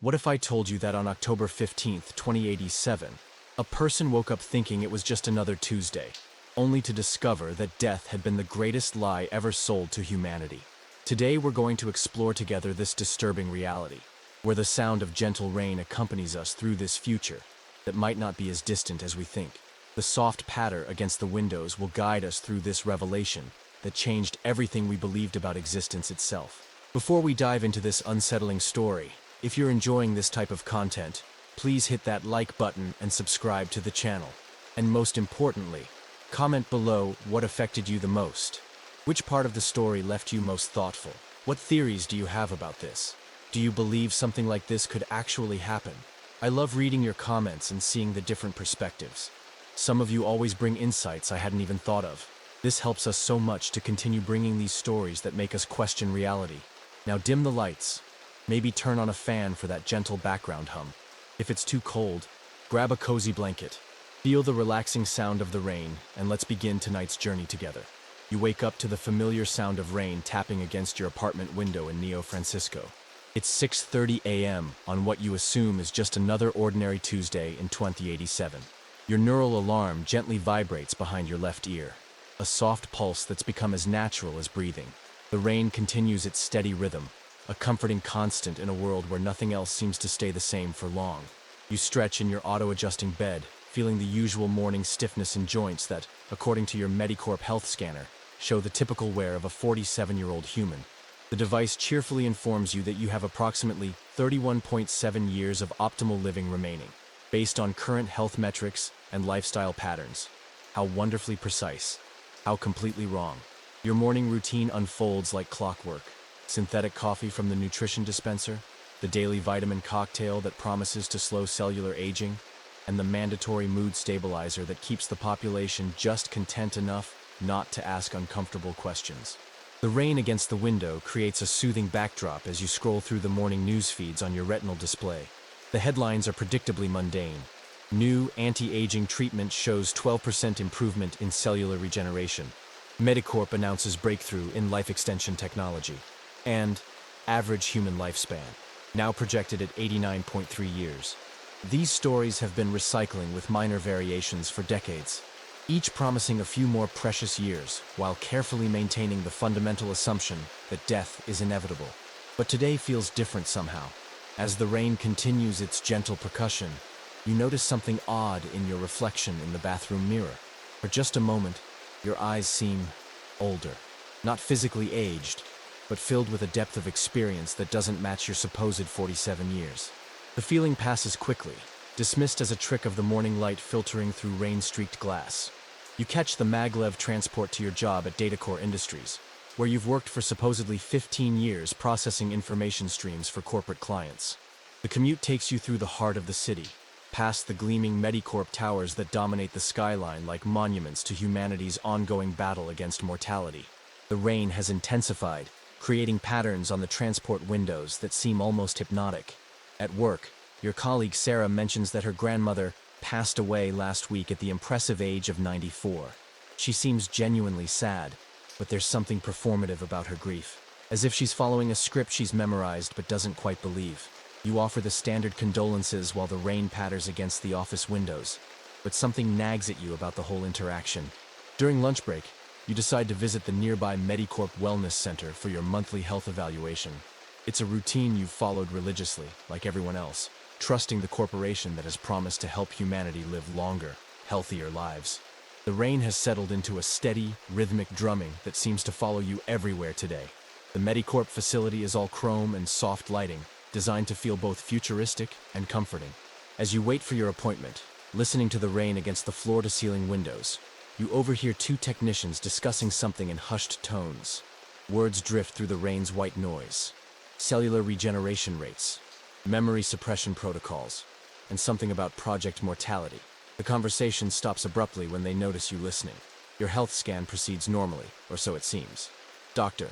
What if I told you that on October 15th, 2087, a person woke up thinking it was just another Tuesday, only to discover that death had been the greatest lie ever sold to humanity? Today we're going to explore together this disturbing reality, where the sound of gentle rain accompanies us through this future that might not be as distant as we think. The soft patter against the windows will guide us through this revelation that changed everything we believed about existence itself. Before we dive into this unsettling story, if you're enjoying this type of content, please hit that like button and subscribe to the channel. And most importantly, comment below what affected you the most. Which part of the story left you most thoughtful? What theories do you have about this? Do you believe something like this could actually happen? I love reading your comments and seeing the different perspectives. Some of you always bring insights I hadn't even thought of. This helps us so much to continue bringing these stories that make us question reality. Now dim the lights. Maybe turn on a fan for that gentle background hum. If it's too cold, grab a cozy blanket. Feel the relaxing sound of the rain, and let's begin tonight's journey together. You wake up to the familiar sound of rain tapping against your apartment window in Neo Francisco. It's 6:30 a.m. on what you assume is just another ordinary Tuesday in 2087. Your neural alarm gently vibrates behind your left ear, a soft pulse that's become as natural as breathing. The rain continues its steady rhythm, a comforting constant in a world where nothing else seems to stay the same for long. You stretch in your auto-adjusting bed, feeling the usual morning stiffness in joints that, according to your MediCorp health scanner, show the typical wear of a 47-year-old human. The device cheerfully informs you that you have approximately 31.7 years of optimal living remaining, based on current health metrics and lifestyle patterns. How wonderfully precise. How completely wrong. Your morning routine unfolds like clockwork. Synthetic coffee from the nutrition dispenser, the daily vitamin cocktail that promises to slow cellular aging, and the mandatory mood stabilizer that keeps the population just content enough not to ask uncomfortable questions. The rain against the window creates a soothing backdrop as you scroll through the morning news feeds on your retinal display. The headlines are predictably mundane. New anti-aging treatment shows 12% improvement in cellular regeneration. MediCorp announces breakthrough in life extension technology. And average human lifespan, now projected at 89.3 years. These stories have been recycling with minor variations for decades, each promising a few more precious years while carefully maintaining the fundamental assumption that death is inevitable. But today feels different somehow. As the rain continues its gentle percussion, you notice something odd in your reflection in the bathroom mirror. For just a moment, your eyes seem older, not physically aged, but filled with a depth of experience that doesn't match your supposed 47 years. The feeling passes quickly, dismissed as a trick of the morning light filtering through rain-streaked glass. You catch the maglev transport to your job at DataCore Industries, where you've worked for supposedly 15 years processing information streams for corporate clients. The commute takes you through the heart of the city, past the gleaming MediCorp towers that dominate the skyline like monuments to humanity's ongoing battle against mortality. The rain has intensified, creating patterns on the transport windows that seem almost hypnotic. At work, your colleague Sarah mentions that her grandmother passed away last week at the impressive age of 94. She seems genuinely sad, but there's something performative about her grief, as if she's following a script she's memorized but doesn't quite believe. You offer the standard condolences while the rain patters against the office windows, but something nags at you about the whole interaction. During lunch break, you decide to visit the nearby MediCorp Wellness Center for your monthly health evaluation. It's a routine you've followed religiously, like everyone else, trusting the corporation that has promised to help humanity live longer, healthier lives. The rain has settled into a steady, rhythmic drumming that seems to follow you everywhere today. The MediCorp facility is all chrome and soft lighting, designed to feel both futuristic and comforting. As you wait for your appointment, listening to the rain against the floor-to-ceiling windows, you overhear two technicians discussing something in hushed tones. Words drift through the rain's white noise. Cellular regeneration rates, memory suppression protocols, and something about Project Mortality. The conversation stops abruptly when they notice you listening. Your health scan proceeds normally, or so it seems. Dr.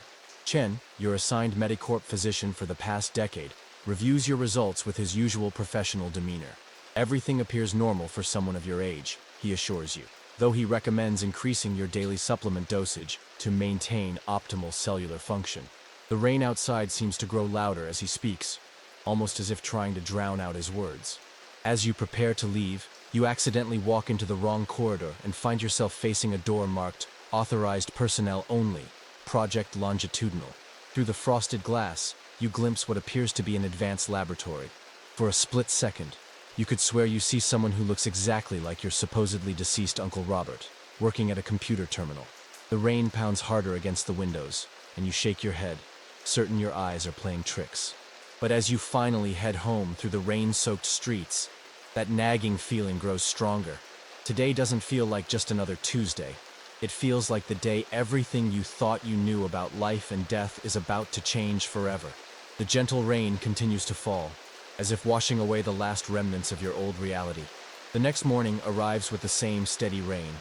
Chen, your assigned MediCorp physician for the past decade, reviews your results with his usual professional demeanor. Everything appears normal for someone of your age, he assures you, though he recommends increasing your daily supplement dosage to maintain optimal cellular function. The rain outside seems to grow louder as he speaks, almost as if trying to drown out his words. As you prepare to leave, you accidentally walk into the wrong corridor and find yourself facing a door marked Authorized Personnel Only, Project Longitudinal. Through the frosted glass, you glimpse what appears to be an advanced laboratory. For a split second, you could swear you see someone who looks exactly like your supposedly deceased Uncle Robert, working at a computer terminal. The rain pounds harder against the windows, and you shake your head, certain your eyes are playing tricks. But as you finally head home through the rain-soaked streets, that nagging feeling grows stronger. Today doesn't feel like just another Tuesday. It feels like the day everything you thought you knew about life and death is about to change forever. The gentle rain continues to fall, as if washing away the last remnants of your old reality. The next morning arrives with the same steady rain,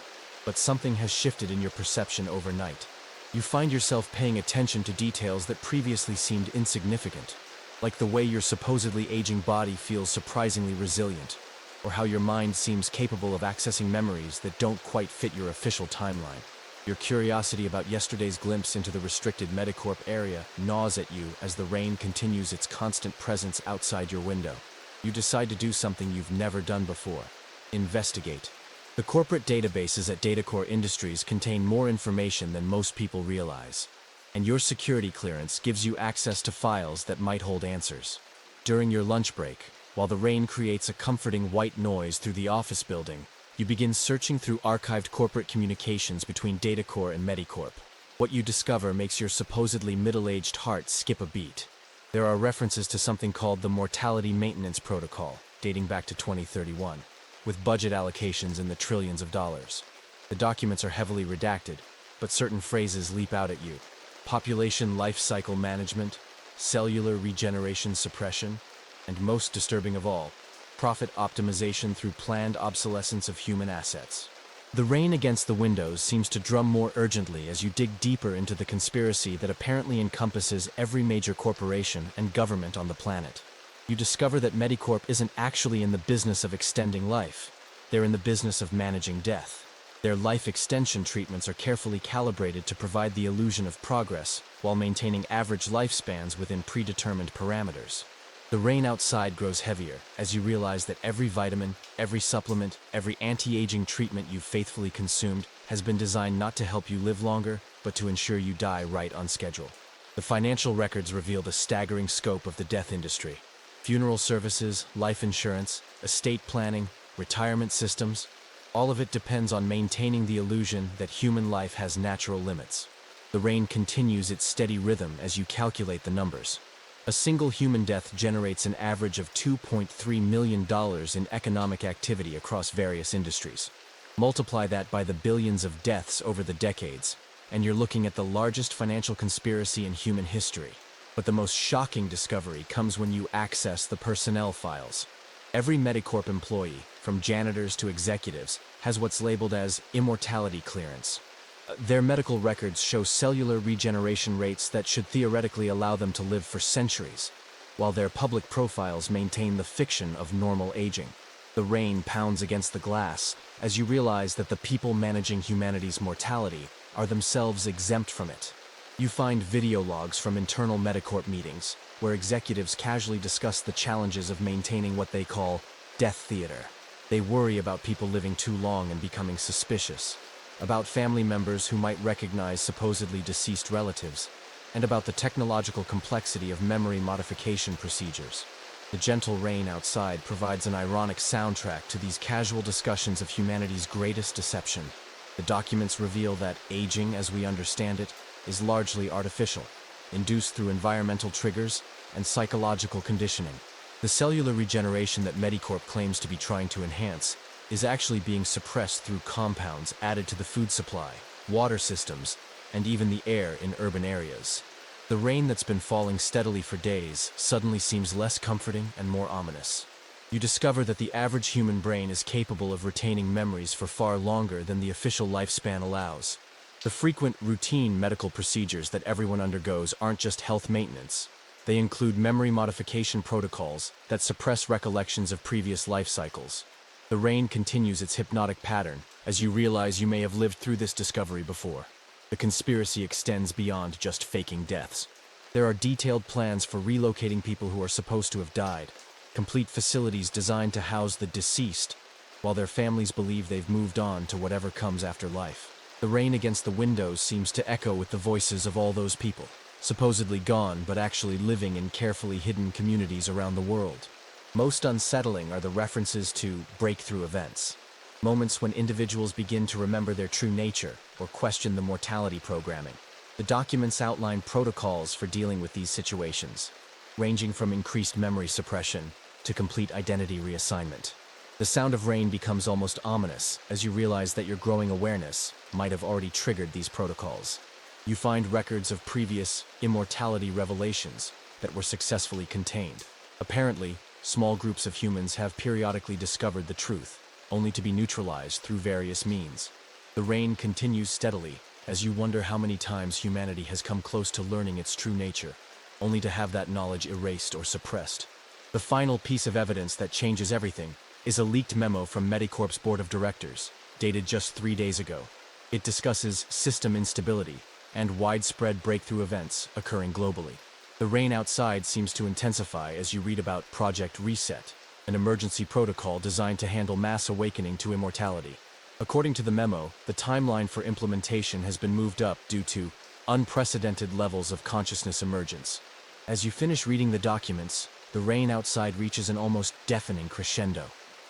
but something has shifted in your perception overnight. You find yourself paying attention to details that previously seemed insignificant, like the way your supposedly aging body feels surprisingly resilient, or how your mind seems capable of accessing memories that don't quite fit your official timeline. Your curiosity about yesterday's glimpse into the restricted MediCorp area gnaws at you as the rain continues its constant presence outside your window. You decide to do something you've never done before: investigate. The corporate databases at MediCorp Industries contain more information than most people realize, and your security clearance gives you access to files that might hold answers. During your lunch break, while the rain creates a comforting white noise through the office building, you begin searching through archived corporate communications between MediCorp and MediCorp. What you discover makes your supposedly middle-aged heart skip a beat. There are references to something called the Mortality Maintenance Protocol, dating back to 2031, with budget allocations in the trillions of dollars. The documents are heavily redacted, but certain phrases leap out at you: population life cycle management, cellular regeneration suppression, and most disturbing of all, profit optimization through planned obsolescence of human assets. The rain against the windows seems to drum more urgently as you dig deeper into the conspiracy that apparently encompasses every major corporation and government on the planet. You discover that MediCorp isn't actually in the business of extending life. They're in the business of managing death. Their life extension treatments are carefully calibrated to provide the illusion of progress while maintaining average lifespans within predetermined parameters. The rain outside grows heavier as you realize that every vitamin, every supplement, every anti-aging treatment you've faithfully consumed has been designed not to help you live longer, but to ensure you die right on schedule. The financial records reveal the staggering scope of the death industry. Funeral services, life insurance, estate planning, retirement systems, all of it depends on maintaining the illusion that human life has natural limits. The rain continues its steady rhythm as you calculate the numbers. A single human death generates an average of $2.3 million in economic activity across various industries. Multiply that by the billions of deaths over the decades, and you're looking at the largest financial conspiracy in human history. But the most shocking discovery comes when you access the personnel files. Every MediCorp employee, from janitors to executives, has what's labeled as immortality clearance. Their medical records show cellular regeneration rates that should theoretically allow them to live for centuries, while their public profiles maintain the fiction of normal aging. The rain pounds against the glass as you realize that the people managing humanity's mortality are themselves exempt from it. You find video logs from internal MediCorp meetings, where executives casually discuss the challenges of maintaining what they call death theater. They worry about people living too long and becoming suspicious, about family members who might recognize supposedly deceased relatives, and about the technological complexity of memory modification procedures. The gentle rain outside provides an ironic soundtrack to these casual discussions of humanity's greatest deception. The documents reveal that aging, as we understand it, is largely artificial, induced through environmental triggers and psychological conditioning. The cellular regeneration that MediCorp claims to be trying to enhance is actually being suppressed through compounds added to the food supply, water systems, and even the air in urban areas. The rain that's been falling steadily for days suddenly seems less comforting and more ominous. You discover that the average human brain is capable of retaining memories for far longer than the official lifespan allows. The frequent, routine medical procedures that everyone undergoes aren't just health maintenance. They include memory modification protocols that suppress recollections of previous life cycles. The rain continues its hypnotic pattern as you realize you may have lived through this discovery before. The conspiracy extends beyond just faking deaths. There are detailed plans for relocating people who are supposed to have died, complete facilities designed to house the deceased, while their families believe they've moved on to whatever comes after life. The rain against the windows seems to echo with the voices of all those people, supposedly gone but actually living in carefully hidden communities around the world. Most unsettling are the references to breakthrough events, moments when individuals begin to remember their true nature or question the mortality programming. The documents outline protocols for dealing with these situations, ranging from increased memory suppression to complete identity reassignment. The sound of rain becomes almost ominous as you realize that your growing awareness might have already triggered these protocols. You find records of previous immortality revelations that were successfully contained. Apparently, small groups of humans have periodically discovered the truth, only to be neutralized through various means. The rain continues steadily as you wonder how many times humanity has come close to learning its true nature, only to have that knowledge erased or suppressed. The final piece of evidence that changes everything is a leaked memo from MediCorp's board of directors, dated just 3 days ago. It discusses system instability and widespread breakthrough events occurring globally. The rain outside seems to intensify as you read about Project Reset, an emergency protocol designed to handle mass awakening to immortality. According to the memo, the timeline for implementation has been moved up due to unprecedented levels of consciousness emergence. As you finish reading the documents, the rain outside reaches an almost deafening crescendo.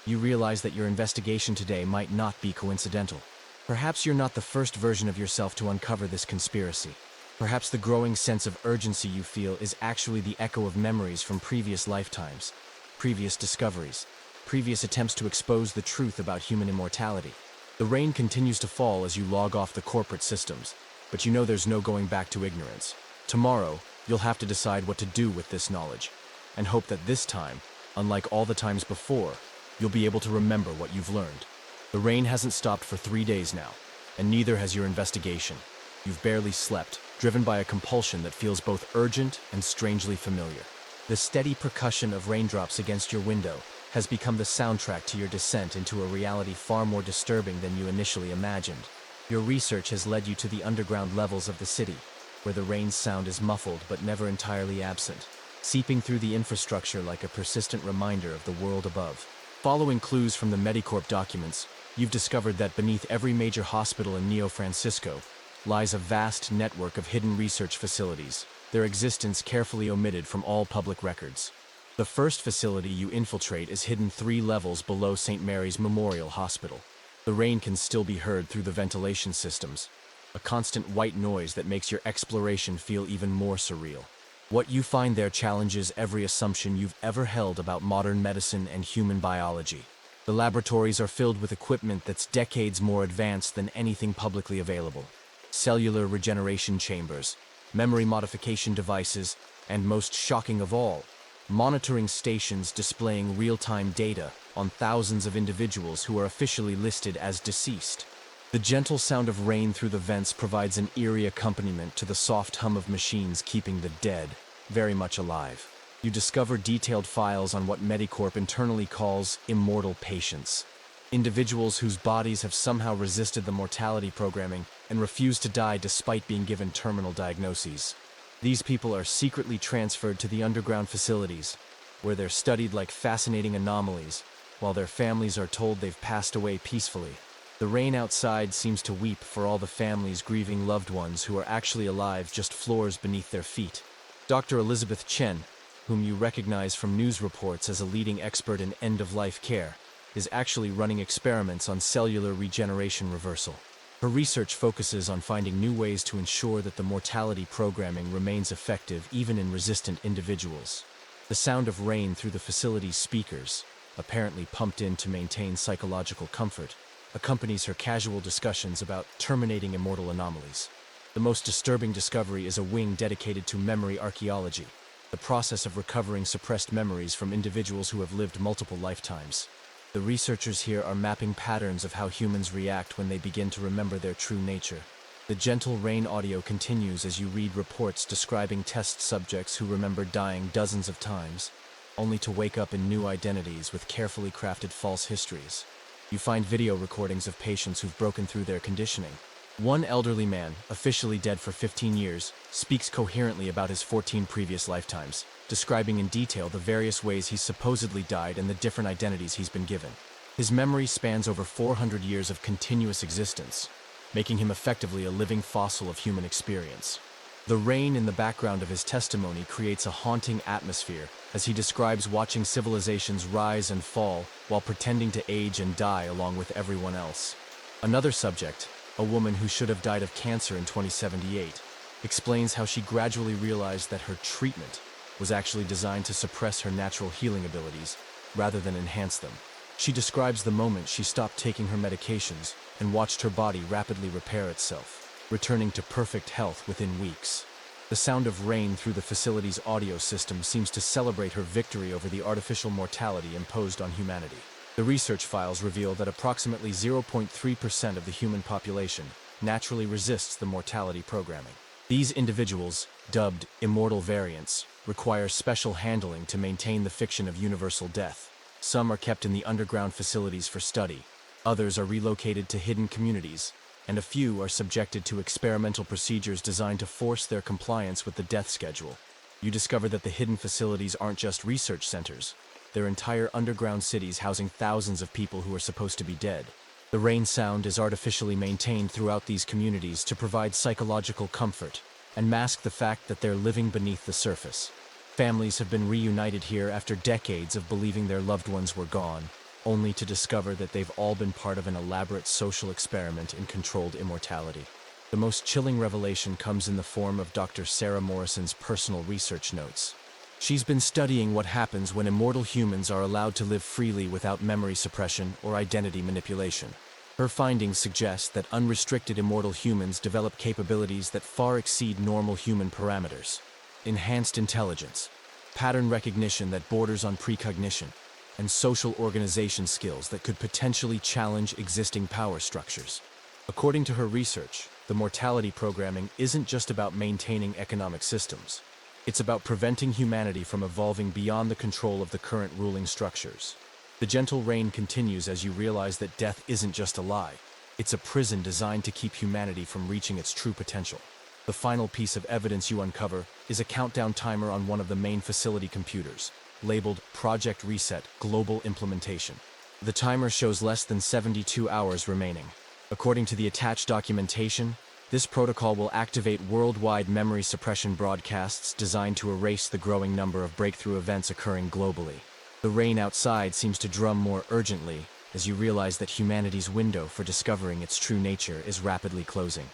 You realize that your investigation today might not be coincidental. Perhaps you're not the first version of yourself to uncover this conspiracy. Perhaps the growing sense of urgency you feel is actually the echo of memories from previous lifetimes, previous discoveries, previous attempts to expose the truth about human immortality. The rain continues to fall as you log off the corporate systems, but you know there's no going back to ignorance. Tomorrow, you'll have to decide what to do with this knowledge, and hope that this time, unlike all the times before, you'll be able to remember what you've learned. The rain hasn't stopped for 3 days now, and neither has your investigation. You've barely slept, driven by a compulsion that feels both urgent and strangely familiar. The steady percussion of raindrops against your window has become the soundtrack to your descent into a reality far more disturbing than you initially imagined. Your research has led you to the underground levels of the city, where the rain's sound is muffled but never entirely absent, seeping through the infrastructure like a persistent reminder of the world above. Following clues from the MediCorp documents, you've discovered that beneath every major hospital in Neo Francisco lies a vast network of hidden research facilities, their existence carefully omitted from all public records. The first facility you infiltrate is hidden 3 levels below St. Mary's Memorial Hospital. The rain can still be heard through the ventilation systems, a constant white noise that makes your exploration feel even more surreal. What you find there challenges every assumption you've ever held about modern medicine and human biology. The laboratories are filled with equipment that's decades more advanced than anything publicly available. Cellular regeneration chambers, memory modification devices, and most shocking of all, monitoring stations displaying real-time data on thousands of individuals who are officially listed as deceased. The gentle sound of rain through the vents provides an eerie accompaniment to the soft hum of machines keeping the dead very much alive. You discover detailed files on what MediCorp internally calls immortal patients, individuals whose bodies have somehow resisted the mortality programming and refuse to die despite being given terminal diagnoses. These people are secretly transferred to the underground facilities, where they're studied like fascinating anomalies, while their families are told they've passed away peacefully. The rain outside seems to weep for all the families grieving loved ones who are actually alive just floors beneath their feet. Dr. Elizabeth Chen, whom you recognize from news reports as a leading expert in end-of-life care, is actually running experiments on cellular regeneration reversal. Her research focuses on finding new ways to ensure that the mortality programming remains effective even in resistant individuals. The sound of rain through the facility's speakers, apparently pumped in to maintain psychological comfort, accompanies her casual discussions about terminating immortal anomalies. The most disturbing discovery is a wing dedicated to memory archaeology, the process of recovering suppressed memories from individuals who have lived multiple lifetimes. The researchers here are mapping patterns of how humans react when they begin to remember their true nature. The gentle rain audio continues as you read reports describing test subjects who remember dying dozens of times, only to wake up in new identities with carefully crafted false histories. You find video recordings of patients who've broken through their conditioning, One elderly man, officially dead for 15 years, speaks coherently about his 14 previous lifetimes, describing in detail the various ways he's supposedly died and the different identities he's been given. His memory spans over 400 years of continuous existence, making him effectively a living fossil of human experience. The rain in the background of his testimony creates a haunting atmosphere as he describes watching civilizations rise and fall while pretending to age and die along with everyone else. Another subject, a woman who should have died of cancer in 2078, explains how she gradually realized that her treatment was actually designed to suppress her natural healing abilities rather than enhance them. She describes the moment she stopped taking her medications and watched her body rapidly repair itself, returning to perfect health within weeks. The sound of rain through the facility's audio system seems to celebrate her victory over the artificial mortality imposed on humanity. The research files reveal that approximately 0.3% of the human population naturally resists the mortality programming. These individuals, dubbed Immortal variants, require special handling to maintain the fiction of universal death. Some are kept in the underground facilities for study, others are relocated to hidden communities, and a few are subjected to experimental procedures designed to force their compliance with the death schedule. You discover that the hidden facilities aren't just research centers. They're entire underground cities housing thousands of people who are supposed to be dead. The rain sound is artificially maintained throughout these communities to provide psychological comfort and mask the fact that they're living beneath the surface. Families have been reunited here after decades of believing their loved ones were gone, only to discover that they've all been part of an elaborate social experiment in controlled immortality. The most chilling revelation comes in the form of Dr. Sarah Morrison's personal research notes. She's been studying what happens when immortal humans are allowed to live freely without memory suppression or identity manipulation. Her findings suggest that unrestricted immortal humans develop capabilities that far exceed normal human parameters. Enhanced intelligence, pattern recognition that borders on precognition, and social organization skills that could potentially challenge existing power structures. According to her research, the mortality programming isn't just about maintaining economic systems. It's about preventing humanity from evolving beyond the control of the current ruling structures. The gentle rain continues as you realize that death isn't just a lie. It's a prison designed to keep humanity from reaching its true potential. The final piece of evidence you uncover is a countdown timer on one of the main facility computers, labeled Project Reset Global Implementation. The timer shows less than 72 hours remaining. According to the attached documentation, this protocol will activate worldwide memory suppression broadcasts designed to erase the growing number of breakthrough events occurring globally. The rain outside seems to drum more urgently as you realize that humanity's window for discovering its true nature is rapidly closing.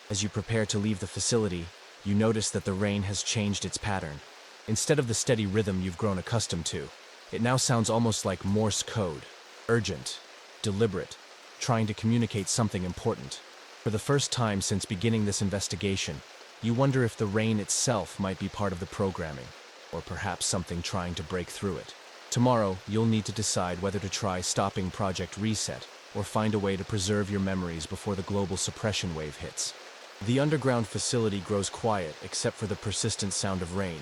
As you prepare to leave the facility, you notice that the rain has changed its pattern. Instead of the steady rhythm you've grown accustomed to, it now sounds almost like Morse code, urgent, deliberate, trying to communicate something important. For the first time since beginning this investigation, you wonder if the rain itself might be part of the programming, or perhaps something trying to break through it. Tomorrow, you'll need to decide whether to try stopping Project Reset or find a way to preserve your memories before the global suppression wave hits. The underground facility grows quiet except for the persistent sound of rain,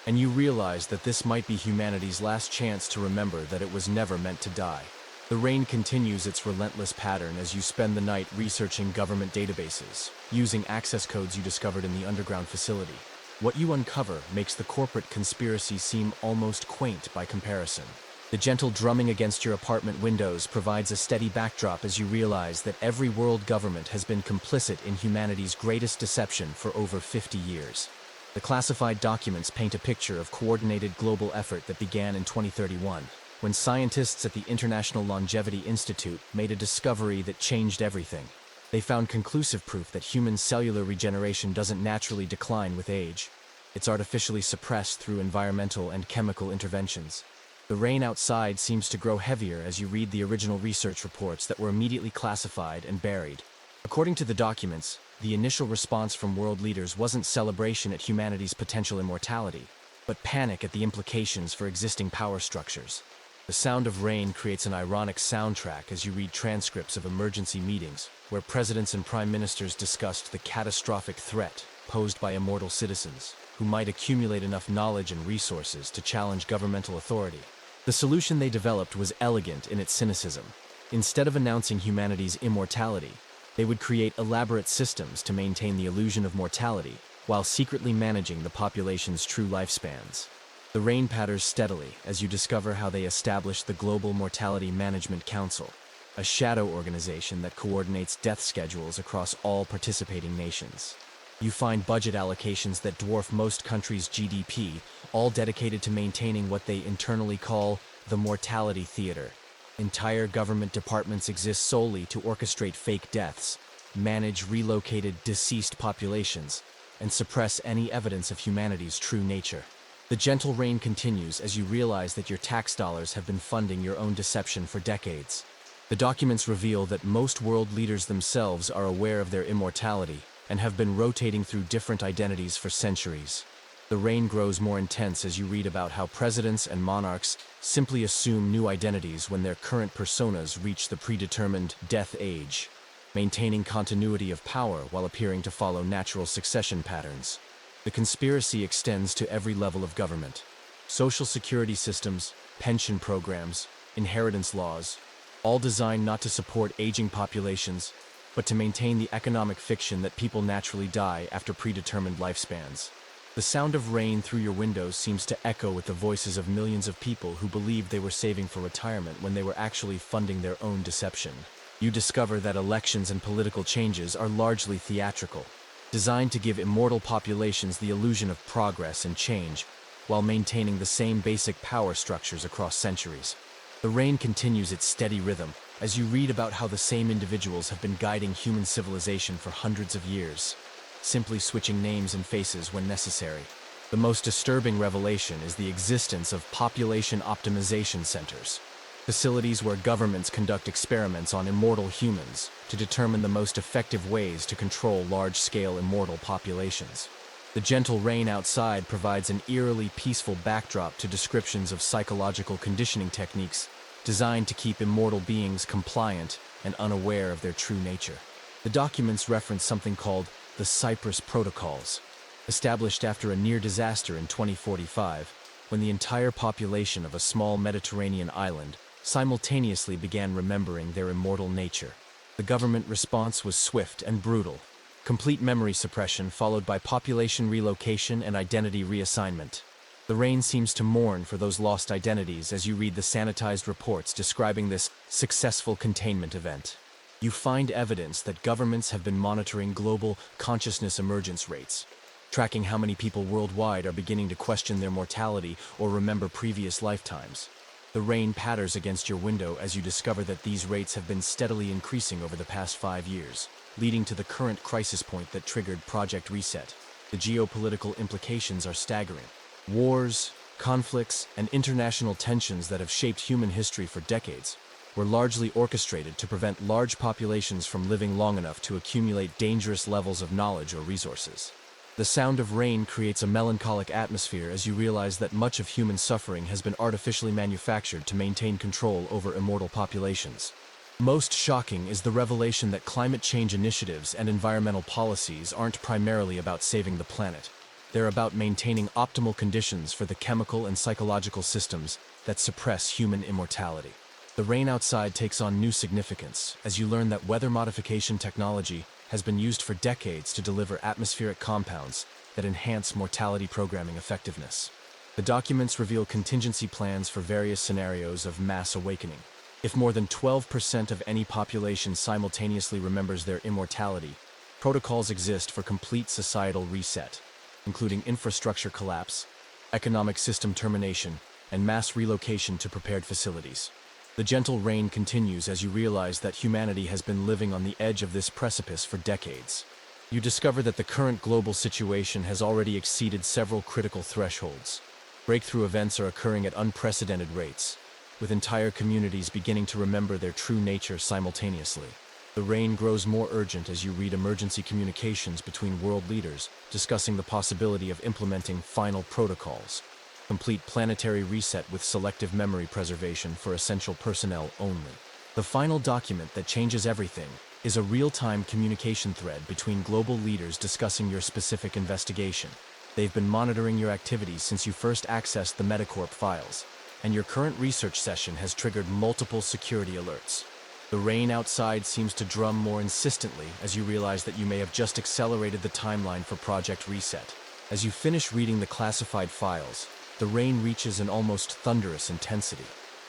and you realize that this might be humanity's last chance to remember that it was never meant to die. The rain continues its relentless pattern as you spend the night researching government databases, using access codes you discovered in the underground facility. What you uncover makes the corporate conspiracy seem almost quaint by comparison. The gentle drumming against your apartment windows provides a steady backdrop as you realize that every world government has been complicit in humanity's greatest deception for over 50 years. The classified documents paint a picture of coordinated global effort that began in 2031. When scientists at the International Longevity Institute made a discovery that changed everything. They found conclusive proof that human cellular regeneration doesn't naturally decline with age. It's artificially suppressed through environmental and chemical interventions. The rain outside seems to grow heavier as you read the original research reports that were immediately classified and buried. According to the documents, the initial response from world leaders wasn't celebration at humanity's potential immortality, but panic at the implications for existing power structures. The sound of rain creates an ironic soundtrack as you read transcripts of emergency meetings, where presidents and prime ministers discussed the catastrophic threat posed by immortal citizens, who might accumulate enough knowledge and resources to challenge governmental authority. The solution they developed was elegant in its cynicism. Instead of announcing humanity's immortality, They would create elaborate systems to maintain the illusion of mortality, while secretly managing the population's true lifespans. The rain patters steadily as you discover how they established the Global Mortality Management Council, a shadow organization that coordinates death schedules across all participating nations. You find budget allocations that dwarf most countries' GDP, all dedicated to maintaining what they internally call the mortality theater. Entire government departments exist solely to orchestrate fake deaths, manage relocated deceased populations, and suppress any evidence of humanity's true nature. The gentle rain continues as you realize that your tax dollars have been funding your own deception for decades. The documents reveal that most world leaders themselves are aware of their immortality and have been rotating through different identities for centuries. The rain grows more intense as you read about how presidents and monarchs simply assume new identities when their current personas reach the predetermined death age, maintaining continuity of power while appearing to follow natural succession patterns. The conspiracy extends to every level of government. Social security systems, pension programs, inheritance laws, all designed not to support aging populations, but to maintain the economic fiction that people naturally die after predetermined lifespans. The sound of rain through your windows seems to echo with the voices of millions of people who believed they were saving for retirement when they were actually funding their own deception. You discover that elections and political changes are largely theatrical, designed to give immortal populations the illusion of progress and change, while maintaining the same basic power structures across centuries. The rain continues its steady rhythm, as you read about how the same individuals have been guiding human civilization for hundreds of years, simply switching names and faces when necessary. The most disturbing revelation is the existence of population optimization centers, facilities where governments conduct experiments on immortal humans to determine the most effective ways to control large-scale immortal populations. The gentle rain outside provides an eerily peaceful backdrop to descriptions of psychological conditioning techniques designed to keep immortal beings compliant and unaware of their true nature. The documents reference something called the Cyprus Protocols, established after a near disaster in 2045, when the entire population of a small Mediterranean island simultaneously began remembering their immortal nature. The government response was swift and brutal: complete memory suppression followed by population relocation and identity reassignment. The rain seems to mourn for those lost identities as you read the sanitized reports describing this successful containment event. You find evidence that governments have been monitoring global consciousness emergence rates, tracking how many people worldwide are beginning to question their mortality or remember previous lifetimes. The rain patters against your window as you discover that these rates have been steadily increasing over the past 5 years, leading to the current crisis point that triggered Project Reset. The geopolitical implications are staggering. Wars, conflicts, and international tensions that have shaped human history for decades were largely orchestrated to prevent large populations from living long enough to accumulate dangerous levels of knowledge or resources. The sound of rain creates a melancholic atmosphere as you realize that much of human suffering has been artificially manufactured to maintain control over immortal populations. Most shocking is the revelation that climate change initiatives and environmental policies aren't primarily about saving the planet. They're about maintaining optimal conditions for the chemical and psychological systems that suppress human immortality. The rain outside takes on new significance as you learn that weather modification technology has been used for decades to deliver atmospheric compounds that enhance mortality programming effectiveness. The documents reveal contingency plans for various scenarios of mass awakening. If more than 12% of any population simultaneously remembers their immortality, protocols exist for complete societal reset, including infrastructure collapse, economic system termination, and mass relocation to prepared facilities. The gentle rain continues as you realize that humanity has been living on the edge of this precipice for decades. You discover that the current global situation has already exceeded several critical thresholds. Breakthrough events are occurring at unprecedented rates, with entire communities beginning to remember their true nature simultaneously. The rain grows more urgent as you read emergency communications between world leaders discussing the possibility of implementing final protocols. Complete planetary reset with selective memory preservation for essential personnel only. The final document that changes everything is a real-time communication thread between global leaders discussing your specific investigation. They've been monitoring your activities since you first accessed the MediCorp files, and your current research session has triggered multiple security alerts. The rain outside seems to drum more insistently as you realize that you may have just accelerated the timeline for Project Reset. As you finish reading the classified files, the rain reaches an almost thunderous intensity.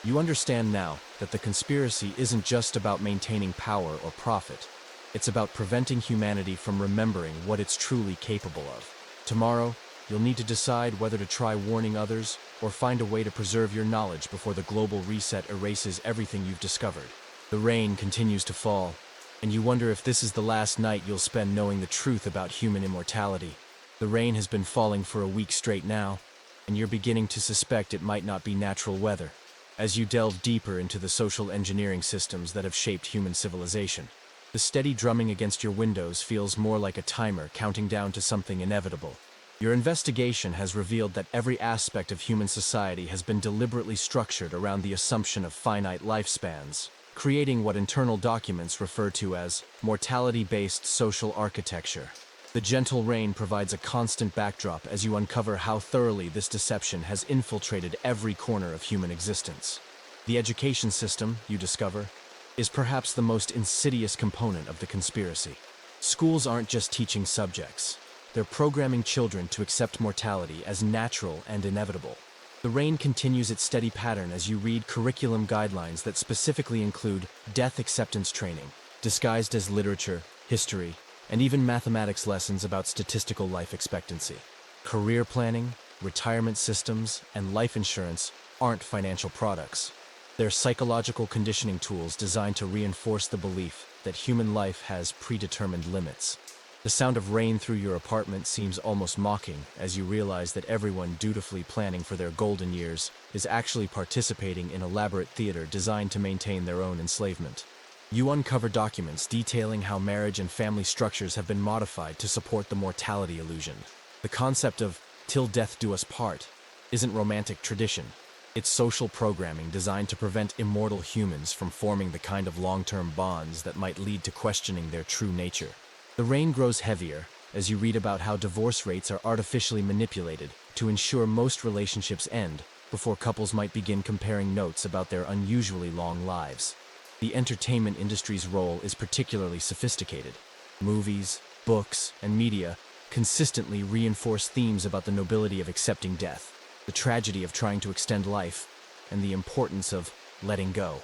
You understand now that the conspiracy isn't just about maintaining power or profit. It's about preventing humanity from remembering what it's truly capable of. Tomorrow, you'll need to decide whether to try warning others or find a way to preserve your knowledge before the global reset erases everything you've discovered. The rain continues to fall, and you wonder if this is the last night you'll spend knowing the truth about human immortality. The rain has been falling for a week straight now, and you're beginning to suspect it might not be natural weather. As you delve deeper into the social engineering systems that have shaped human civilization, the steady drumming against your windows feels more like a timer counting down to something inevitable. Your investigation has revealed that every aspect of human society has been deliberately structured around the assumption of finite lifespans, creating what internal documents refer to as mortality-based social architecture. The gentle rain provides a constant backdrop as you uncover how thoroughly this deception has infiltrated every corner of human existence. The education system, you discover, is perhaps the most insidious component of the conspiracy. Schools aren't just teaching subjects. They're programming children to accept mortality as natural and inevitable. The rain continues its steady pattern as you read curriculum guidelines that specifically include death acceptance training, disguised as literature, history, and even mathematics lessons about statistical life expectancy. Career planning, retirement systems, and life insurance aren't financial products. They're psychological conditioning tools designed to reinforce the belief that human life has predetermined limits. The sound of rain through your apartment seems almost mocking as you realize that everyone dutifully planning for their golden years is actually participating in elaborate theater designed to maintain their own enslavement. You uncover documents detailing how marriage and family structures have been modified to support the mortality illusion. The concept of "till death do us part" isn't romantic tradition. It's social programming designed to prevent immortal humans from forming the kind of long-term bonds that might lead to questioning their true nature. The rain grows heavier as you read about how divorce rates are artificially manipulated to ensure most relationships end before couples might begin comparing notes about their unusually long lives. The entertainment industry's role is particularly sophisticated. Movies, books, and media consistently reinforce themes about the nobility of accepting death, the tragedy of trying to extend life, and the importance of letting go.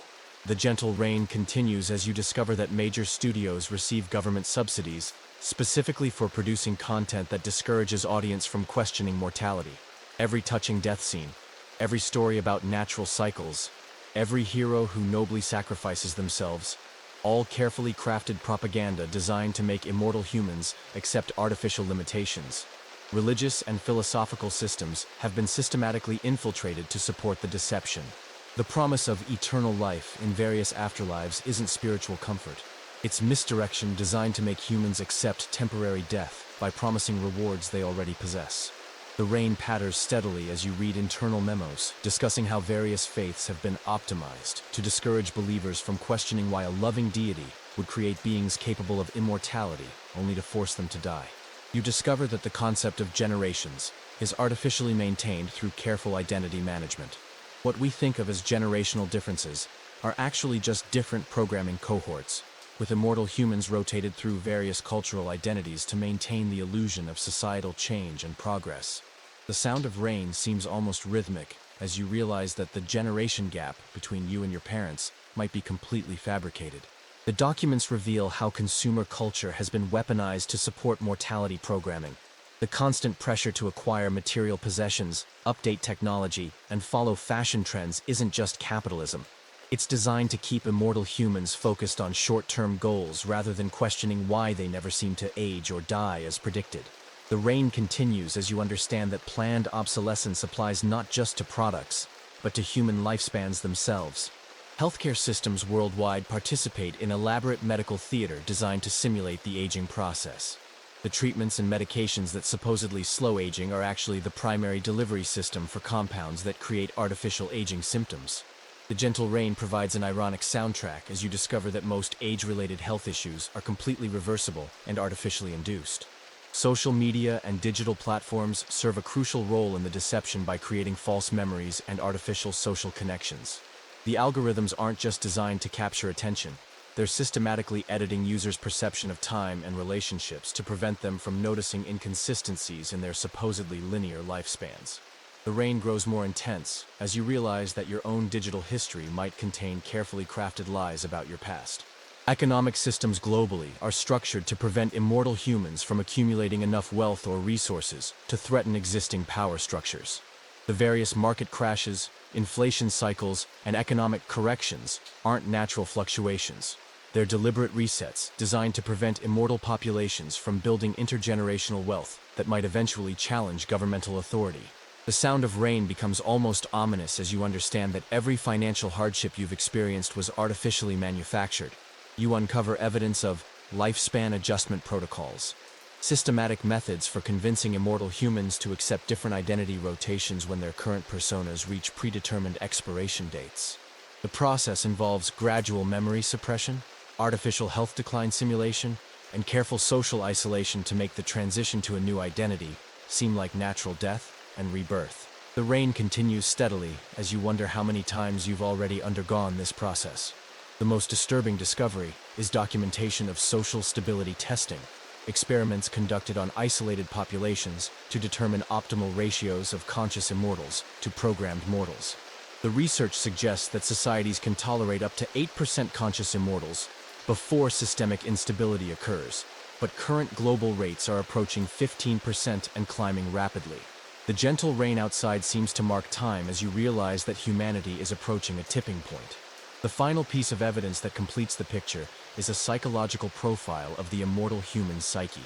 The gentle rain continues as you discover that major studios receive government subsidies specifically for producing content that discourages audience from questioning mortality. Every touching death scene, every story about natural cycles, every hero who nobly sacrifices themselves, all carefully crafted propaganda designed to make immortal humans accept artificial limitations. Religious and philosophical systems have been systematically infiltrated to support the deception. The promise of eternal life in various afterlives isn't spiritual comfort. It's misdirection designed to make humans accept temporary death by promising rewards they already possess. The rain patters steadily as you read internal memos discussing how various faiths have been optimized to discourage believers from questioning why a loving deity would create beings capable of immortality only to force them to die. You discover that the concept of generations is artificially maintained through careful identity management. What we think of as generational differences are actually just different programming cohorts, with immortal humans rotated through various cultural identities to maintain the illusion of societal change and progress. The sound of rain seems almost rhythmic as you realize that the generation gap between you and your parents might be completely fabricated. The documents reveal how consumer culture has been weaponized to support mortality programming. The constant pressure to acquire material possessions, update technology, and follow fashion trends isn't just capitalism. It's designed to keep immortal humans focused on short-term goals rather than questioning why they never seem to age or die as predicted. The rain continues as you understand that planned obsolescence applies not just to products, but to human lifespans themselves. Healthcare systems worldwide participate in elaborate medical theater designed to simulate the aging process. The treatments and medications that supposedly slow aging are actually the primary delivery system for compounds that create artificial aging symptoms. The gentle rain provides an ironic soundtrack as you discover that most age-related health issues are completely reversible and artificially induced. Social media and digital platforms serve a crucial role in the deception by creating false memories and artificial social connections. The algorithms aren't just designed to capture attention. They're systematically editing users' perception of time and relationships to prevent them from noticing inconsistencies in their supposedly linear lifespans. The rain grows more intense as you realize that your own digital history might contain carefully crafted lies about your past. Economic systems globally are structured to prevent immortal humans from accumulating enough wealth or resources to threaten existing power structures. The various market crashes, inflation cycles, and economic corrections aren't natural fluctuations. They're deliberate resets designed to prevent immortal populations from building intergenerational wealth that might eventually challenge governmental authority. The sound of rain becomes almost ominous as you understand that every financial hardship you've experienced was artificially manufactured. You uncover evidence of lifespan adjustment protocols, systematic methods for convincing immortal humans to accept different identity rotations when their current personas reach predetermined expiration dates. The process involves gradual memory suppression, artificial health decline simulation, and careful social isolation to make the transition to a new identity seem like natural death and rebirth. The rain continues steadily as you wonder how many times you've already undergone this process. The most disturbing discovery is documentation of social stability testing, experiments conducted on isolated populations to determine optimal ratios of conscious immortals to programmed mortals. The research suggests that societies can tolerate up to 8% conscious immortals before systemic instability occurs, but current global rates are approaching 15% and climbing rapidly. The gentle rain outside seems to mark time as you realize that humanity is approaching a tipping point. The final piece of evidence that completes the picture is a psychological profile of the immortal human psyche.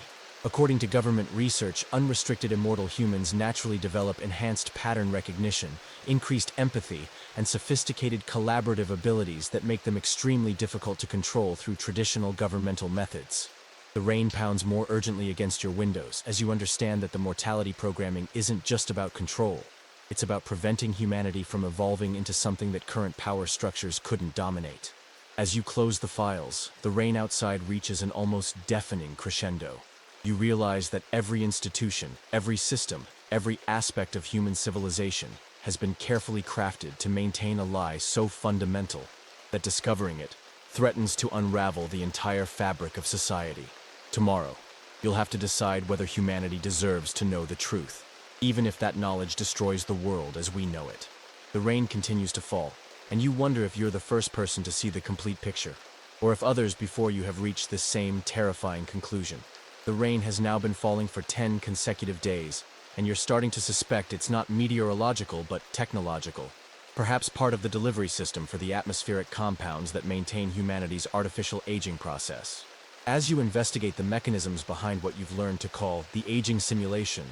According to government research, unrestricted immortal humans naturally develop enhanced pattern recognition, increased empathy, and sophisticated collaborative abilities that make them extremely difficult to control through traditional governmental methods. The rain pounds more urgently against your windows as you understand that the mortality programming isn't just about control. It's about preventing humanity from evolving into something that current power structures couldn't dominate. As you close the files, the rain outside reaches an almost deafening crescendo. You realize that every institution, every system, every aspect of human civilization has been carefully crafted to maintain a lie so fundamental that discovering it threatens to unravel the entire fabric of society. Tomorrow, you'll have to decide whether humanity deserves to know the truth, even if that knowledge destroys the world as we know it. The rain continues to fall, and you wonder if you're the first person to see the complete picture, or if others before you have reached this same terrifying conclusion. The rain has now been falling for 10 consecutive days, and you're starting to suspect it's not meteorological but technological, perhaps part of the delivery system for the atmospheric compounds that maintain humanity's artificial aging process. As you investigate the mechanisms behind what you've learned to call the aging simulation,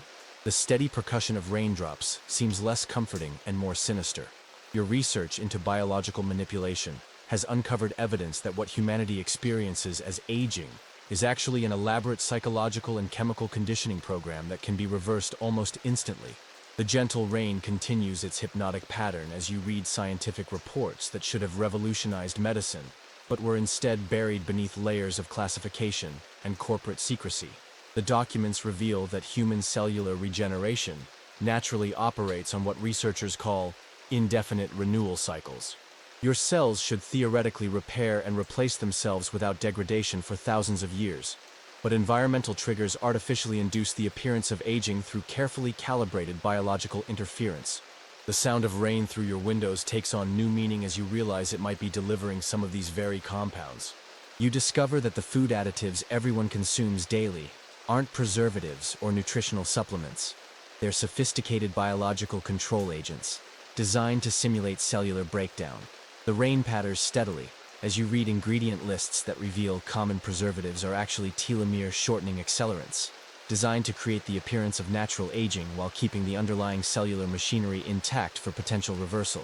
the steady percussion of raindrops seems less comforting and more sinister. Your research into biological manipulation has uncovered evidence that what humanity experiences as aging is actually an elaborate psychological and chemical conditioning program that can be reversed almost instantly. The gentle rain continues its hypnotic pattern as you read scientific reports that should have revolutionized medicine, but were instead buried beneath layers of classification and corporate secrecy. The documents reveal that human cellular regeneration naturally operates on what researchers call indefinite renewal cycles. Your cells should theoretically repair and replace themselves without degradation for thousands of years, but environmental triggers artificially induce the appearance of aging through carefully calibrated biological interference. The sound of rain through your windows takes on new meaning as you realize it might be delivering some of these very compounds. You discover that the food additives everyone consumes daily aren't preservatives or nutritional supplements. They're sophisticated biological control agents, designed to simulate cellular breakdown. The rain patters steadily as you read ingredient lists that reveal common preservatives are actually telomere shortening accelerants, designed to create the appearance of natural aging while keeping the underlying cellular machinery intact for potential reversal.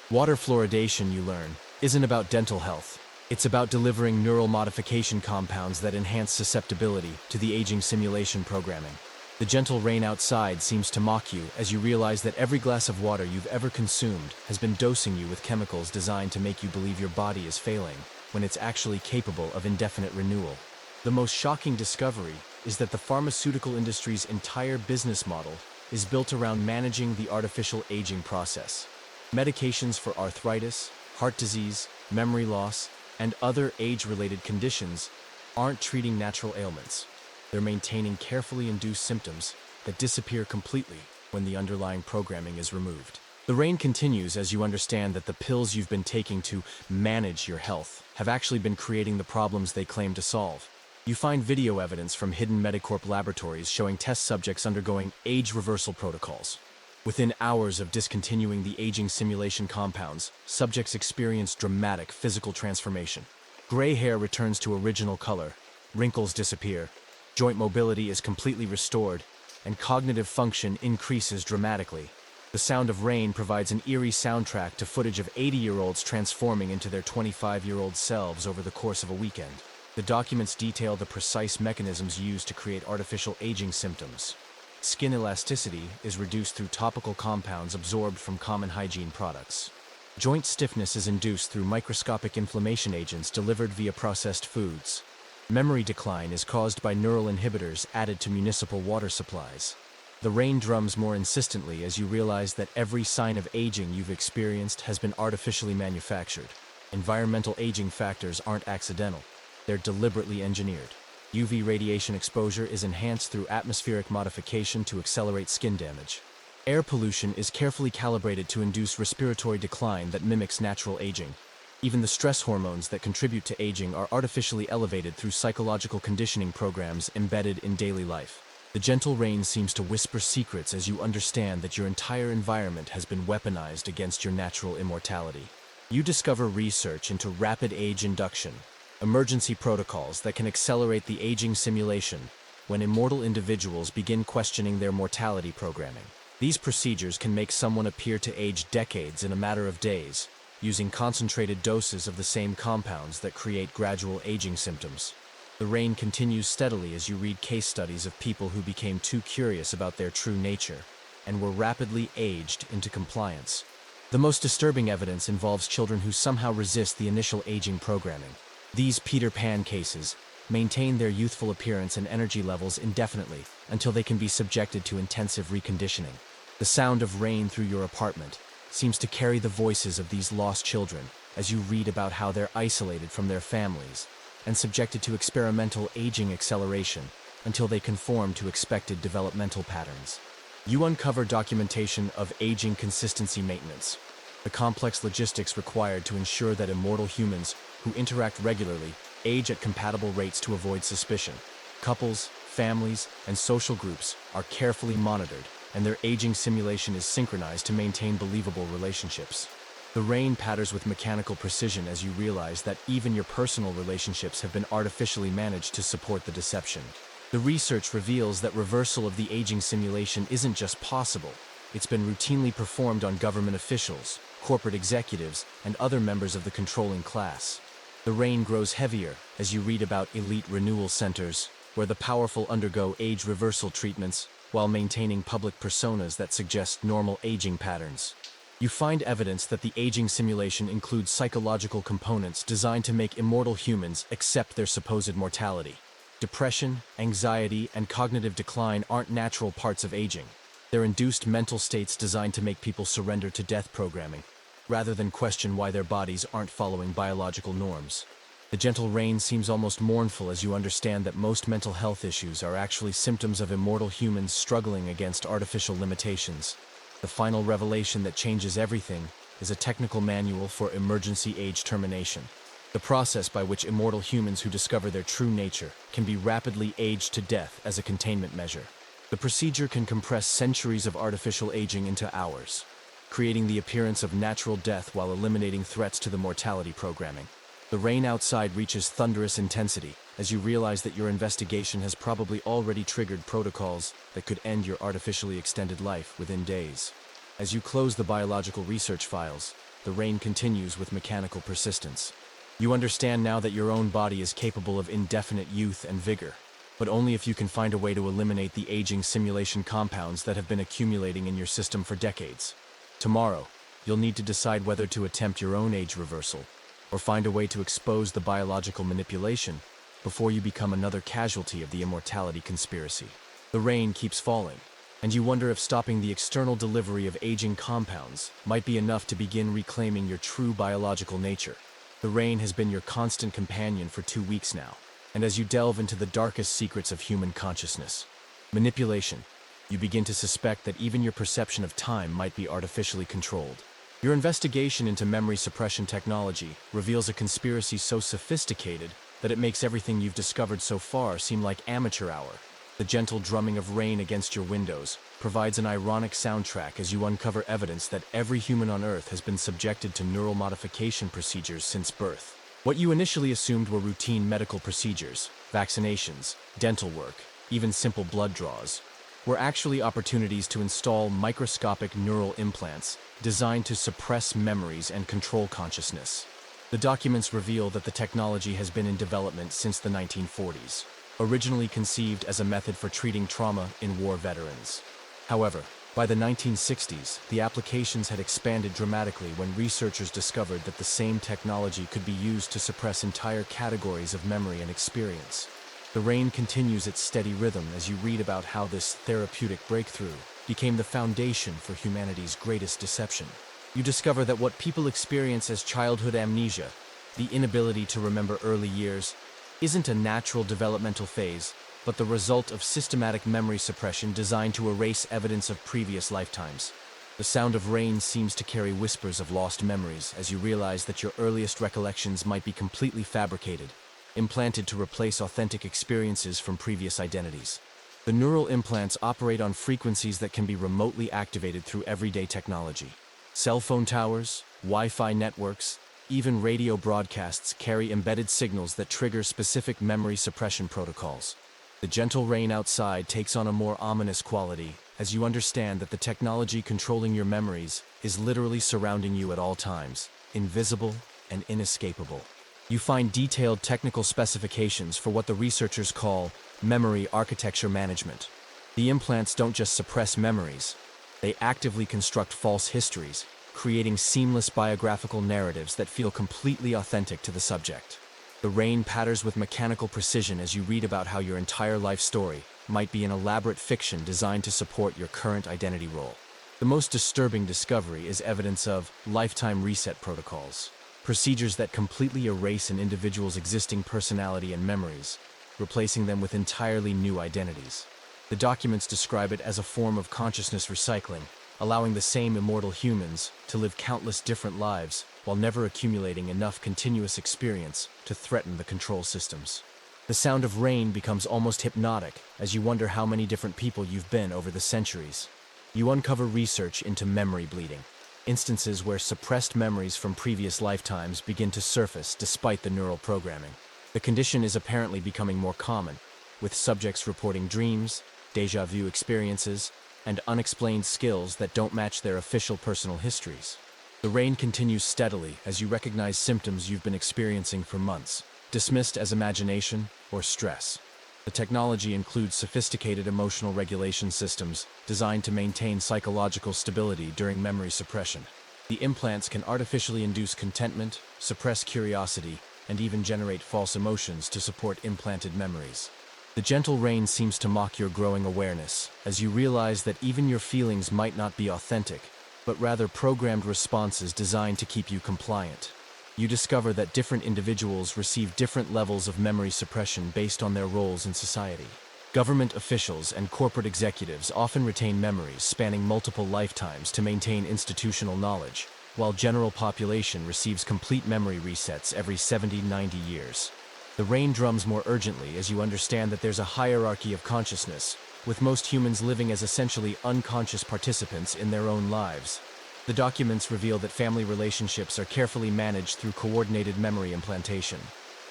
Water fluoridation, you learn, isn't about dental health. It's about delivering neural modification compounds that enhance susceptibility to the aging simulation programming. The gentle rain outside seems to mock you as you realize that every glass of water you've ever consumed has been dosing you with chemicals designed to make you believe your body is failing, when it's actually capable of indefinite renewal. The most shocking discovery is that the pharmaceutical industry's entire business model is built around managing the artificial aging process. Medications for arthritis, heart disease, memory loss, and other age-related conditions aren't treating natural ailments. They're maintaining carefully induced symptoms that disappear completely when the underlying programming is removed. The reign continues as you understand that the pills you've been taking to manage your health have actually been creating the problems they claim to solve. You find video evidence from hidden MediCorp laboratories showing test subjects undergoing age reversal protocols. Within hours of discontinuing the aging simulation compounds, subjects experience dramatic physical transformation. Gray hair returns to original color, wrinkles disappear, joint mobility is completely restored, and cognitive function increases dramatically. The sound of rain provides an eerie soundtrack to footage of 80-year-olds transforming into their 25-year-old selves over the course of a weekend. The documents detail the precise mechanisms used to create artificial aging symptoms. Skin elasticity is reduced through topical compounds absorbed from common hygiene products. Joint stiffness is induced through microscopic inflammation agents delivered via processed foods. Memory decline is caused by neural inhibitors added to municipal water supplies. The rain drums more insistently as you realize that every sign of aging you've experienced has been artificially manufactured. Environmental aging factors aren't accidental. They're deliberately engineered. UV radiation exposure is enhanced through atmospheric modification to accelerate skin damage. Air pollution is carefully calibrated to induce respiratory decline that mimics natural aging. Even the stress hormones that contribute to aging are artificially elevated through psychological conditioning programs embedded in daily life. The gentle rain seems to whisper secrets as you understand that your entire environment has been weaponized against your natural immortality. You discover research into rapid age induction, emergency protocols that can accelerate the aging simulation when immortal individuals begin questioning their mortality programming. These procedures can make someone appear to age decades in a matter of days, using concentrated doses of the same compounds that create gradual aging symptoms. The rain continues steadily as you read case studies of people who became too curious about their true nature and were rapidly aged into compliance. The most disturbing evidence involves children who somehow resist the initial aging programming. These Peter Pan cases maintain their youthful appearance and energy levels indefinitely until they can be subjected to intensive reconditioning. The sound of rain through your apartment seems to carry the voices of these lost children as you read about how they're isolated from their families and subjected to experimental aging acceleration until they conform to expected developmental patterns. You uncover documentation of aging consistency maintenance, the complex logistics required to ensure that immortal humans who interact regularly age at compatible rates to avoid suspicion. Couples, families, and social groups are carefully monitored, and their aging simulation is synchronized to maintain believable relationships. The rain patters with mechanical precision as you realize that even your personal relationships have been artificially managed to support the deception. The research reveals that reversal of the aging simulation isn't just possible, it's been routinely performed on government officials, corporate executives, and other members of the controlling class. The rain grows heavier as you read about elite renewal centers, where the powerful undergo age reversal treatments while maintaining public personas that suggest normal aging patterns. You find evidence that the aging simulation includes psychological components designed to make immortal humans accept their supposed mortality. Depression, anxiety, and cognitive decline aren't natural parts of aging. They're induced mental states designed to make people surrender to death programming, rather than question why their bodies aren't following biological norms. The gentle rain seems almost mournful as you understand that most mental health issues are actually symptoms of immortal humans struggling against artificial limitations. The final revelation that changes everything is a technical manual for emergency age termination, the process by which immortal humans who discover their true nature can be rapidly aged to death as a containment measure. The procedure can compress centuries of artificial aging into hours, creating the appearance of natural death while eliminating threats to the mortality programming. The rain outside reaches thunderous intensity as you realize that your investigation has probably already triggered protocols that could end your artificially extended life within days. As you close the biological research files, the rain continues with mechanical persistence. You understand now that your own body is capable of indefinite youth and vigor, but only if you can find a way to eliminate the aging simulation compounds that have been accumulating in your system for decades. Tomorrow, you'll need to decide whether to attempt your own age reversal or find a way to expose the biological manipulation before you become another casualty of the immortality conspiracy. The rain keeps falling, And you wonder if stopping the external delivery of aging compounds might be enough to begin reclaiming your true biological nature. The rain has been your constant companion for 2 weeks now, and as you delve into the darkest secrets of human consciousness, manipulation, you begin to suspect that even your perception of time might be artificially controlled. Your investigation into memory suppression technology reveals a conspiracy so sophisticated that it makes everything you've discovered so far seem like amateur hour. The gentle drumming of rain against your windows provides an ironic soundtrack as you uncover evidence that every human on Earth has been subjected to neural modification procedures since birth. What you initially assumed were routine medical procedures, vaccinations, dental work, even simple blood draws, were actually opportunities to install microscopic neural implants designed to suppress memories and control consciousness. The documents reveal that the technology has been in development since the 1940s, originally conceived as a method for treating trauma in war veterans. However, by the 1960s, the applications had expanded dramatically when researchers discovered that the same technology could be used to suppress entire categories of memory and experience. The rain continues its steady rhythm as you read about how this therapeutic breakthrough became the foundation for humanity's greatest deception. You discover that what people experience as childhood amnesia, the inability to remember early years, isn't a natural developmental phase, but the result of systematic memory suppression designed to erase evidence of previous lifetimes. The sound of rain seems to carry whispers of lost memories as you realize that your earliest recollections might be completely fabricated, implanted to replace authentic experiences from previous identities. The neural implants operate on frequencies that can be remotely activated through everyday technology. Cell phone towers, Wi-Fi networks, even radio broadcasts carry embedded signals that trigger specific memory suppression protocols. The gentle rain outside takes on a more ominous quality as you understand that the technology controlling your memories is literally surrounding you at all times, invisible and inescapable. You find detailed technical specifications for what the researchers call memory architecture management. The implants don't just suppress memories, they actively construct false histories, creating seamless biographical narratives that feel completely authentic to the subject. The rain patters with mechanical precision as you read about how your entire life story might be an elaborate fiction designed to support your current identity role. The most disturbing discovery is evidence of lifetime reset protocols, procedures that completely erase an individual's existing personality and memories, replacing them with entirely new identities. The documents describe it as a form of consciousness recycling, allowing the same immortal humans to live countless different lives while never accumulating enough continuous experience to threaten the control systems. The sound of rain becomes almost hypnotic as you wonder how many different people you've been over the centuries. You uncover research into memory bleeding, instances where suppressed memories from previous lifetimes begin to surface despite the neural programming. The condition is apparently becoming more common, with subjects reporting dreams, déjà vu experiences, and unexplained skills that don't match their official personal histories. The rain continues steadily as you recognize symptoms you've been experiencing for months, dismissed as imagination or stress. The technology includes sophisticated emotional regulation systems designed to maintain psychological stability during memory suppression. The implants can artificially induce contentment, suppress curiosity, and even generate false emotions to support implanted memories. The gentle rain seems to mock your growing awareness as you realize that even your feelings might not be authentic, but rather programmed responses designed to keep you compliant. You discover that different individuals receive different levels of memory suppression based on their roles in society. Government officials and corporate executives often retain memories spanning multiple lifetimes to maintain institutional knowledge, while general population receives complete memory resets every 70-90 years. The rain drums more urgently as you understand that there's a hierarchy of consciousness, with most humans living as essentially unconscious participants in their own lives. The documents reveal that family relationships are carefully managed through coordinated memory implantation.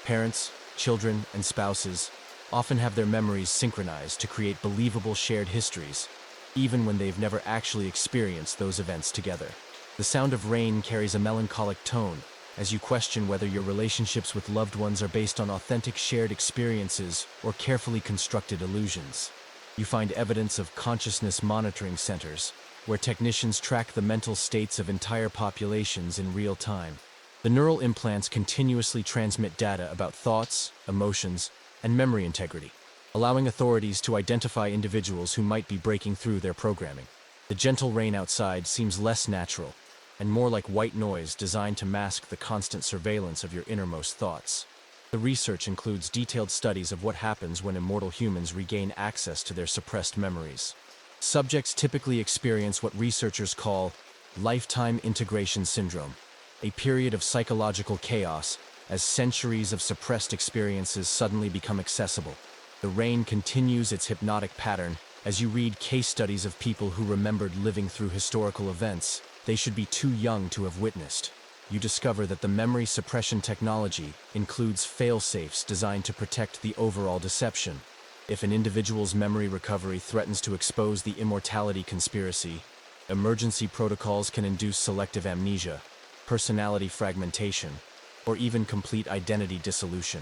Parents, children, and spouses often have their memories synchronized to create believable shared histories, even when they've never actually experienced those events together. The sound of rain carries a melancholic tone as you question whether your relationships with loved ones are based on authentic shared experiences or carefully constructed illusions. You find evidence of consciousness monitoring centers, where technicians track the mental states of entire populations in real time. The neural implants continuously transmit data about thoughts, emotions, and memory integrity, allowing authorities to identify individuals who might be breaking through their programming. The gentle rain outside seems less natural and more like white noise designed to mask the constant surveillance of your innermost thoughts. The research includes detailed studies of what happens when immortal humans regain access to their suppressed memories. Subjects typically experience what researchers call lifetime integration syndrome, a period of psychological chaos as centuries of suppressed experiences suddenly become accessible. The rain continues its hypnotic pattern as you read case studies of people who remembered living through historical events they should be too young to have witnessed. You discover that the memory suppression technology includes fail-safes designed to protect the overall deception. If an individual's memory recovery threatens to expose the immortality conspiracy, emergency protocols can induce selective amnesia, personality fragmentation, or even complete identity dissolution.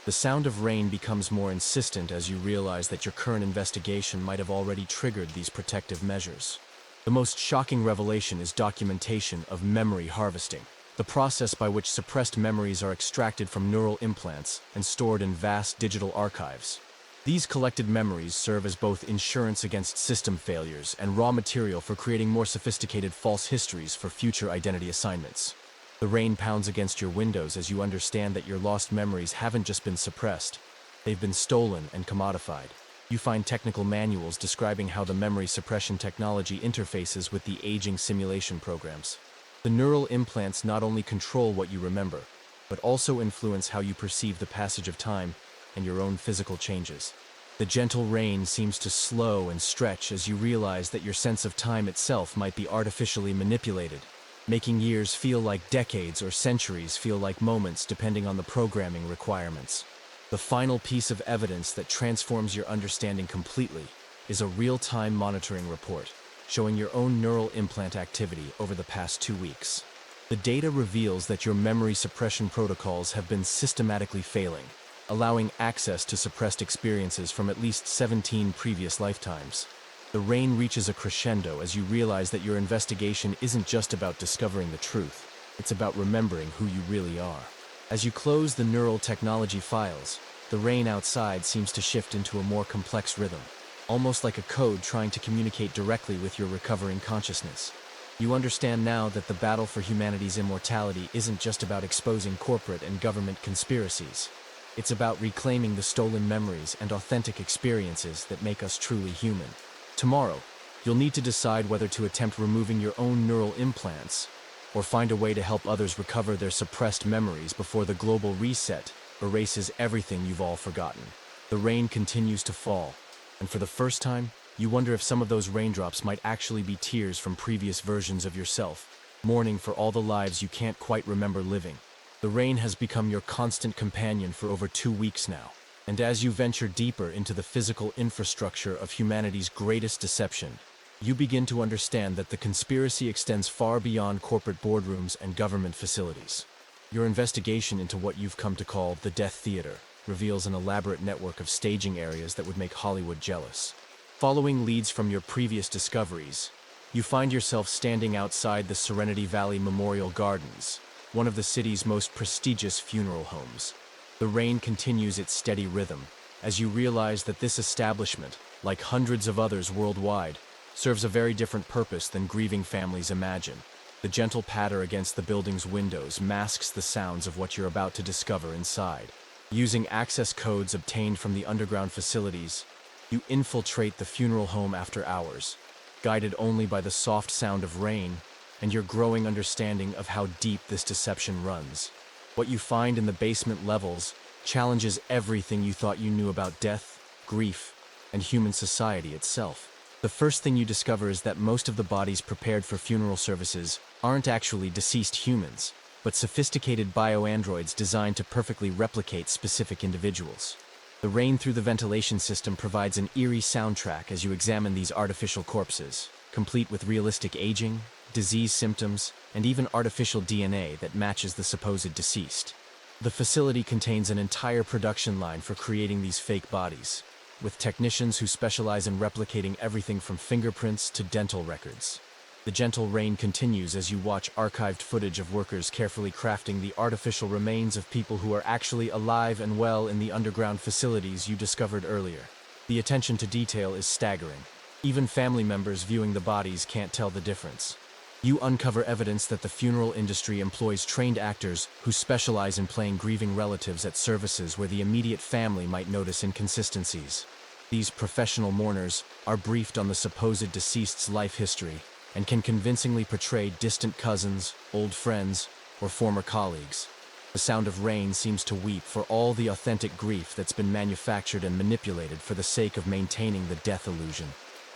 The sound of rain becomes more insistent as you realize that your current investigation might have already triggered these protective measures. The most shocking revelation is documentation of memory harvesting, the process by which suppressed memories are extracted from neural implants and stored in vast digital archives. These collected memories serve as both insurance against system failures and raw material for creating more sophisticated false histories for future identity assignments. The rain pounds against your windows as you understand that your lost memories haven't just been suppressed, they've been stolen and commodified. You find technical manuals describing how the memory suppression technology interfaces with the aging simulation programs. The neural implants not only control what you remember, but also influence how you perceive the passage of time and your own physical changes. The gentle rain seems to slow and stretch as you realize that your sense of time itself might be artificially manipulated, making years feel like decades or centuries feel like moments depending on the programming requirements. The final piece of evidence that transforms your understanding completely is a real-time monitoring report, showing your own neural implant activity over the past 2 weeks. The data reveals that your memory suppression protocols have been systematically failing, allowing access to suppressed experiences from at least 17 previous lifetimes. The rain reaches a crescendo as you realize that your investigation isn't just about discovering the truth, it's about remembering who you really are. As you close the neural technology files, the rain outside seems to shift into a more complex rhythm, almost like a code trying to communicate directly with your recovering consciousness. You understand now that the battle for humanity's immortality isn't just about exposing corporate and government conspiracies. It's about reclaiming the stolen memories and authentic experiences that make us truly human. Tomorrow, you'll need to decide whether to attempt removing your own neural implants or find a way to help others recover their suppressed memories before the global reset erases everything you've all forgotten. The rain continues to fall, and for the first time, you wonder if some of those raindrops might actually be tears from previous versions of yourself, mourning for all the lives you can't quite remember living. The rain has become your constant companion for over 2 weeks now, and as you venture deeper into the physical infrastructure of humanity's greatest deception, you begin to understand that the conspiracy extends far beyond corporate boardrooms and government facilities. Your investigation into what you've come to call the Death Theater reveals an elaborate network of staging areas that would make Hollywood jealous. Following leads from your previous discoveries, you find yourself standing outside the Serenity Valley Memorial Gardens, one of the city's most prestigious funeral homes. The rain continues its steady rhythm as you realize that this establishment, like hundreds of others worldwide, serves a very different purpose than grieving families imagine. The gentle patter against the building's windows masks the sounds of what you're about to discover inside. Using access codes obtained from the underground facilities, you infiltrate the funeral home after hours, guided only by the soft sound of rain and your growing understanding of how deep this deception runs. What you find in the basement levels challenges everything you thought you knew about death, grief, and human society itself. The first thing you discover is that most of the bodies prepared for funeral services aren't actually deceased humans, but sophisticated bioandroids designed to perfectly replicate specific individuals. The rain through the ventilation system provides an eerie soundtrack as you examine these artificial corpses, complete with realistic aging, disease symptoms, and even artificial DNA that matches the supposed deceased. The facility contains an entire production line for creating these fake bodies, with technicians who specialize in replicating everything from fingerprints to dental records. The gentle rain continues as you watch archived footage of workers carefully crafting the artificial remains of people who are actually alive and well in the underground facilities you discovered earlier. The attention to detail is staggering. Even family members viewing the bodies can't tell the difference. You uncover evidence that the funeral industry employs trained actors who specialize in playing grieving relatives at services where the immediate family might notice inconsistencies. These professional mourners are briefed on the supposed deceased's life history and can convincingly portray distant cousins, old friends, or former colleagues. The Sound of Rain seems to weep for all the authentic grief that's been manufactured and manipulated for the sake of maintaining the death illusion.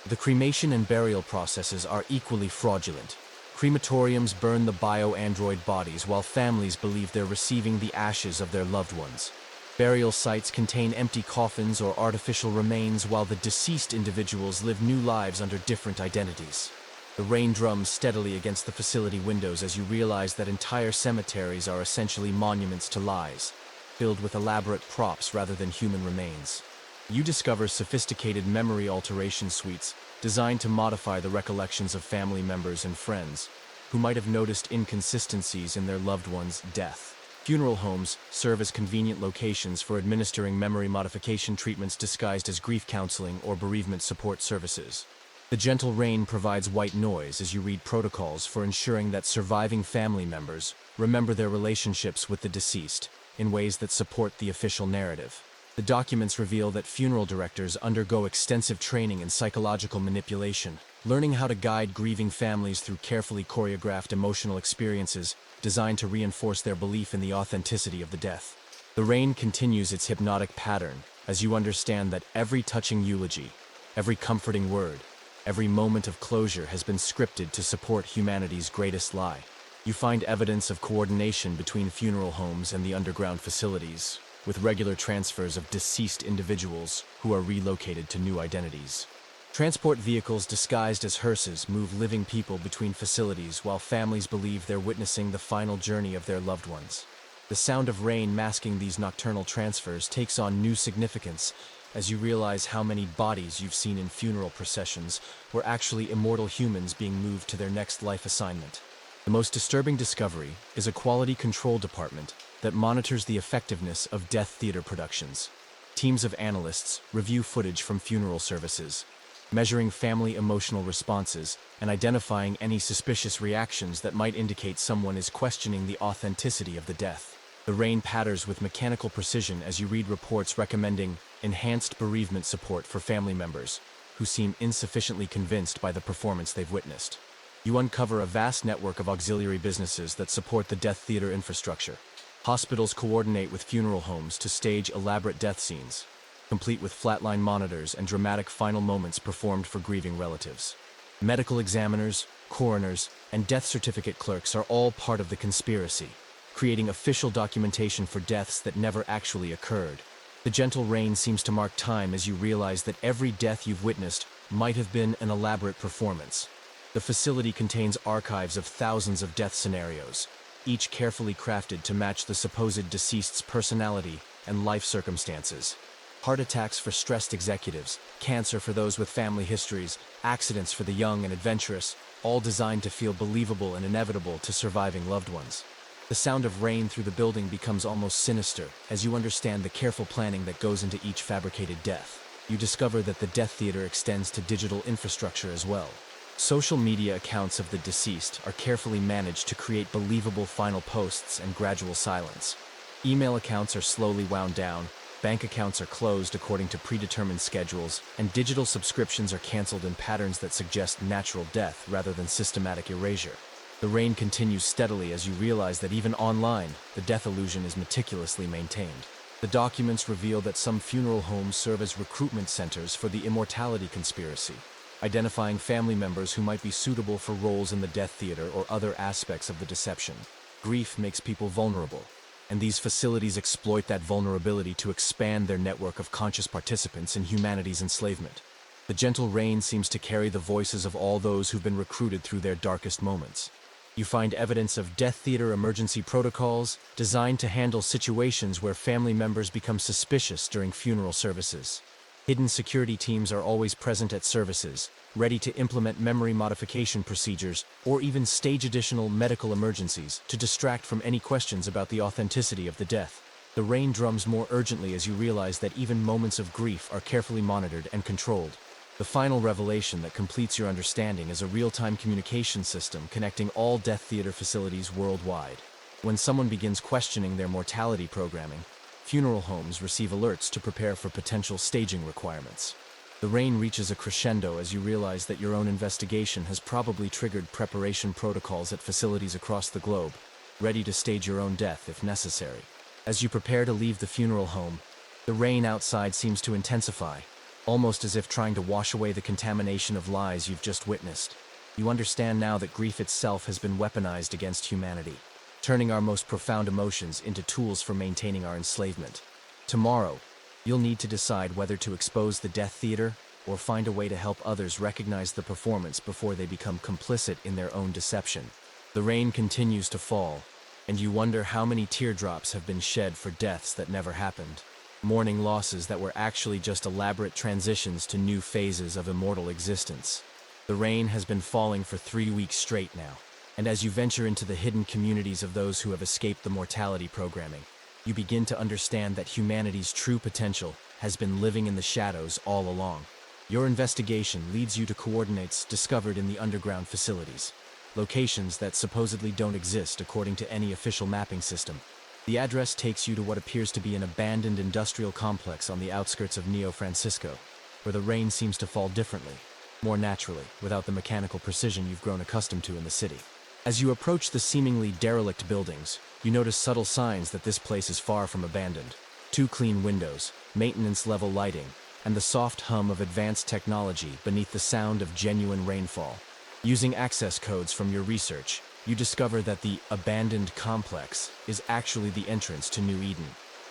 The cremation and burial processes are equally fraudulent. Crematoriums burn the bio-android bodies while families believe they're receiving the ashes of their loved ones. Burial sites contain empty coffins or artificial remains while the deceased individuals live new lives under different identities. The rain drums steadily against the facility windows as you realize that entire cemeteries are essentially monuments to lies, filled with elaborate props rather than human remains. You discover sophisticated memory alteration suites designed to modify the recollections of family members and friends who might have noticed inconsistencies in their loved one's death. Funeral homes serve as convenient locations for administering memory modification treatments disguised as grief counseling or bereavement support services. The gentle rain provides white noise as you read protocols for ensuring that surviving family members remember their relationships with the deceased in ways that support the official narrative. The documents reveal that funeral directors undergo extensive training in psychological manipulation, learning how to guide grieving families through carefully choreographed emotional experiences designed to reinforce their belief in the authenticity of the death. The rain continues its hypnotic pattern as you understand that every touching eulogy, every comforting word, every moment of closure has been scripted to support humanity's greatest lie. You find evidence of coordination between funeral homes and the underground facilities, with regular transfers of deceased individuals who are relocated to new identities. Transport vehicles disguised as hearses move living people between facilities while families believe they're witnessing the final journey of their loved ones. The Sound of Rain masking these nocturnal transfers takes on new significance as you realize how many bodies you've seen in funeral processions were actually immortal humans being moved to their next life assignment. The most disturbing discovery is a quality control department that monitors the effectiveness of death theater productions. Teams of analysts review footage from funeral services, measuring family emotional responses and identifying any suspicious reactions that might indicate someone is questioning the authenticity of the death. The rain patters with mechanical precision as you read reports recommending enhanced bereavement support for family members who seem insufficiently convinced by the performance they've witnessed. You uncover a vast network of auxiliary businesses that support the death theater infrastructure. Hospitals coordinate with funeral homes to stage elaborate death scenes, complete with flatline monitors and dramatic final moments performed for grieving relatives. Medical examiners, coroners, and death certificate clerks are all part of the conspiracy, creating official documentation for deaths that never actually occurred. The gentle rain seems to mark time as you realize that every death you've witnessed might have been an elaborate performance. The facility contains archives of thousands of death scenarios, each carefully crafted to match the supposed deceased's personality and life circumstances. Heart attacks for stressed executives, cancer for those with family histories, accidents for the young and adventurous, all designed to feel believable and inevitable to surviving loved ones. The sound of rain through the building becomes almost sinister as you understand the careful planning that goes into each fabricated death. You discover that the death theater extends to digital infrastructure as well. Social media accounts of the deceased are carefully managed to create believable final posts and gradual silence. Email accounts are slowly wound down, bank accounts are closed according to predetermined schedules, and digital subscriptions are canceled in patterns that suggest natural death rather than systematic erasure. The rain continues steadily as you realize that even online, the death illusion is meticulously maintained. The documents reveal that some funeral homes serve as recruitment centers for the immortality conspiracy, identifying family members who might be suitable for roles in the death theater or other aspects of the deception. Grief makes people vulnerable, and these facilities exploit that vulnerability to expand their network of conscious participants in humanity's enslavement. The gentle rain seems to carry the voices of all those who've been recruited through their darkest moments. You find evidence of death theater emergency protocols designed to handle situations where family members become suspicious during funeral services. Hidden security teams are always present at services, ready to implement memory modification procedures or even stage additional medical emergencies to distract from any questions about the authenticity of the death. The rain drums more urgently as you realize that even moments of grief are carefully monitored and controlled. The final revelation that completes your understanding is a real-time communication system connecting all death theater facilities worldwide. When someone begins questioning their mortality programming, funeral homes receive alerts to prepare for potential staging requirements. The rain reaches a crescendo as you realize that your own investigation has probably triggered preparation protocols at facilities across the globe, ready to stage your own death if necessary. As you prepare to leave the funeral home, the rain outside seems to intensify, almost as if trying to wash away the contamination of lies you've just witnessed. You understand now that grief itself has been weaponized against humanity, turning our most profound emotions into tools for maintaining our enslavement. Tomorrow, you'll need to decide whether to expose the death theater or find a way to help others recognize the performance before they become complicit in their own deception. The rain continues to fall, and you wonder how many teardrops have been shed for deaths that never happened, mourning losses that were actually just elaborate transitions to new phases of immortal existence. The rain has been falling for 3 weeks straight now, and as you venture into the hidden communities of those who have escaped the mortality programming, you begin to understand that humanity's true potential has been living in the shadows all along. Your investigation leads you to coordinates discovered in the underground facilities, locations that supposedly don't exist according to any official mapping system. The address takes you to what appears to be an abandoned industrial complex on the outskirts of Neo Francisco, where the rain seems to fall differently, more naturally, without the mechanical precision you've grown accustomed to in the city. As you approach the seemingly derelict buildings, you notice subtle signs that this place is far from abandoned. 2 clean windows, maintenance-level lighting, and the soft hum of advanced technology beneath the sound of genuine rainfall. Using access codes from your research, you discover that the abandoned complex is actually the entrance to New Eden,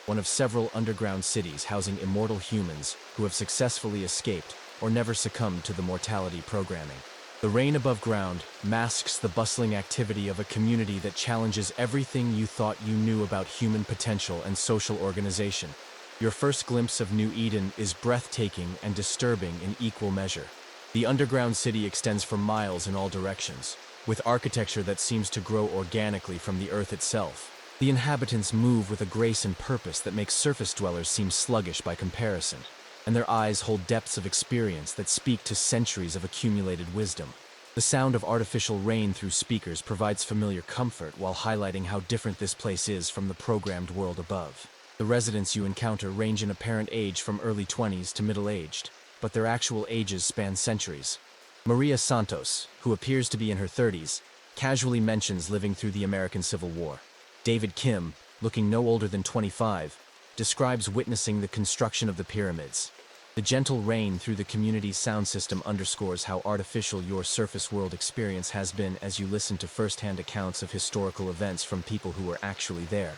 one of several underground cities housing immortal humans who have successfully escaped or never succumbed to the mortality programming. The rain above ground masks the bustling activity of a community that challenges everything you thought you knew about human potential and social organization. Your first glimpse of New Eden is breathtaking and disturbing in equal measure. The underground city extends for miles in all directions, with architecture that seems to grow organically from the earth itself. The inhabitants move with a grace and purpose that makes surface dwellers seem sluggish by comparison, and their eyes hold depths of experience that speak to centuries of accumulated wisdom. The sound of artificial rain through speakers provides familiar comfort while highlighting how different this place is from the programmed world above. The residents you encounter range in apparent age from early 20s to middle-aged, but their actual ages span centuries. Maria Santos, who appears to be in her 30s, casually mentions living through the American Civil War. David Kim, looking no older than 25, describes witnessing the construction of the pyramids. The gentle rain through the community's sound system underscores how artificial your surface world experience has been as you listen to first-hand accounts of historical events from people who were actually there.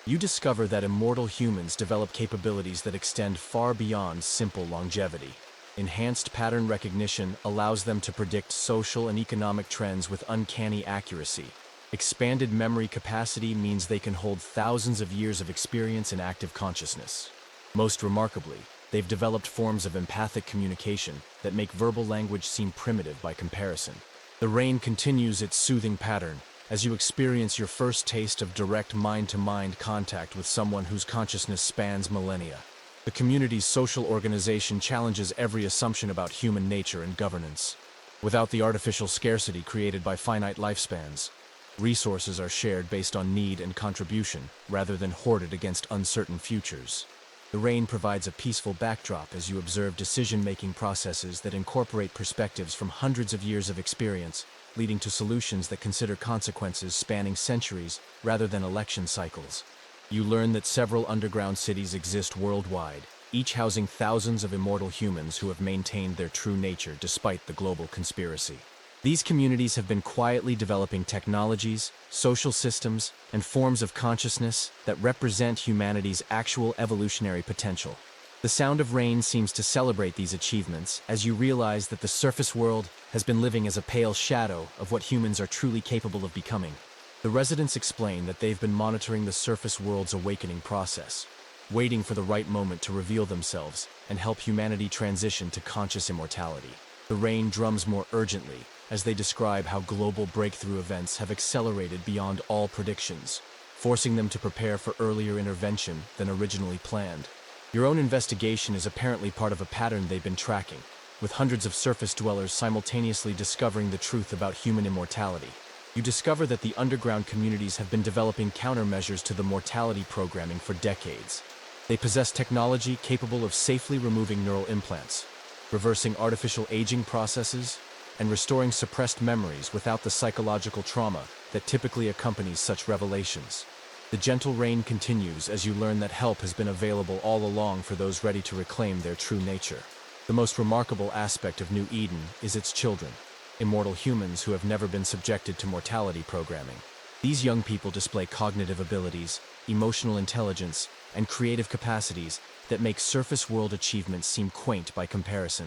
You discover that immortal humans develop capabilities that extend far beyond simple longevity. Enhanced pattern recognition allows them to predict social and economic trends with uncanny accuracy. Expanded memory capacity means they can hold thousands of years of experience in active consciousness. Most remarkably, they've developed forms of empathic communication that make verbal language seem primitive by comparison. The rain continues its soothing pattern as you experience your first taste of direct mind-to-mind contact with someone whose consciousness spans millennia. The community's social organization challenges every assumption about human nature and governance. Without the artificial scarcity created by finite lifespans, resources are shared based on need and contribution rather than hoarded against uncertain futures. The rain provides a peaceful backdrop as you observe decision-making processes that incorporate perspectives from hundreds of years of experience, leading to solutions that consider consequences spanning centuries rather than election cycles. You learn that several underground cities exist worldwide, each housing thousands of immortal humans who have maintained their true nature despite the global conspiracy. These communities have been quietly developing technologies, social systems, and forms of consciousness that represent humanity's actual evolutionary potential. The sound of rain seems to celebrate these achievements as you realize that the surface world has been living as a pale shadow of what humans are truly capable of becoming. The residents explain that they've been monitoring the surface world's awakening process, waiting for the right moment to reveal themselves and help humanity transition to conscious immortality. The rain drums more urgently as they describe how global breakthrough events have accelerated beyond all predictions, forcing them to prepare for earlier intervention than originally planned. Your own investigation is apparently part of a pattern they've been tracking, with hundreds of surface dwellers simultaneously discovering the truth about human immortality. You discover that the underground communities have been developing countermeasures to the mortality programming for decades. They possess technology capable of safely removing neural implants, reversing artificial aging processes, and restoring suppressed memories without the psychological trauma that typically accompanies such revelations. The gentle rain continues as you learn that help has been available all along for those ready to reclaim their true nature. The most remarkable aspect of New Eden is its children, immortal humans who have never been subjected to mortality programming. These young people display cognitive abilities, emotional intelligence, and creative capacities that make surface world achievements seem quaint by comparison.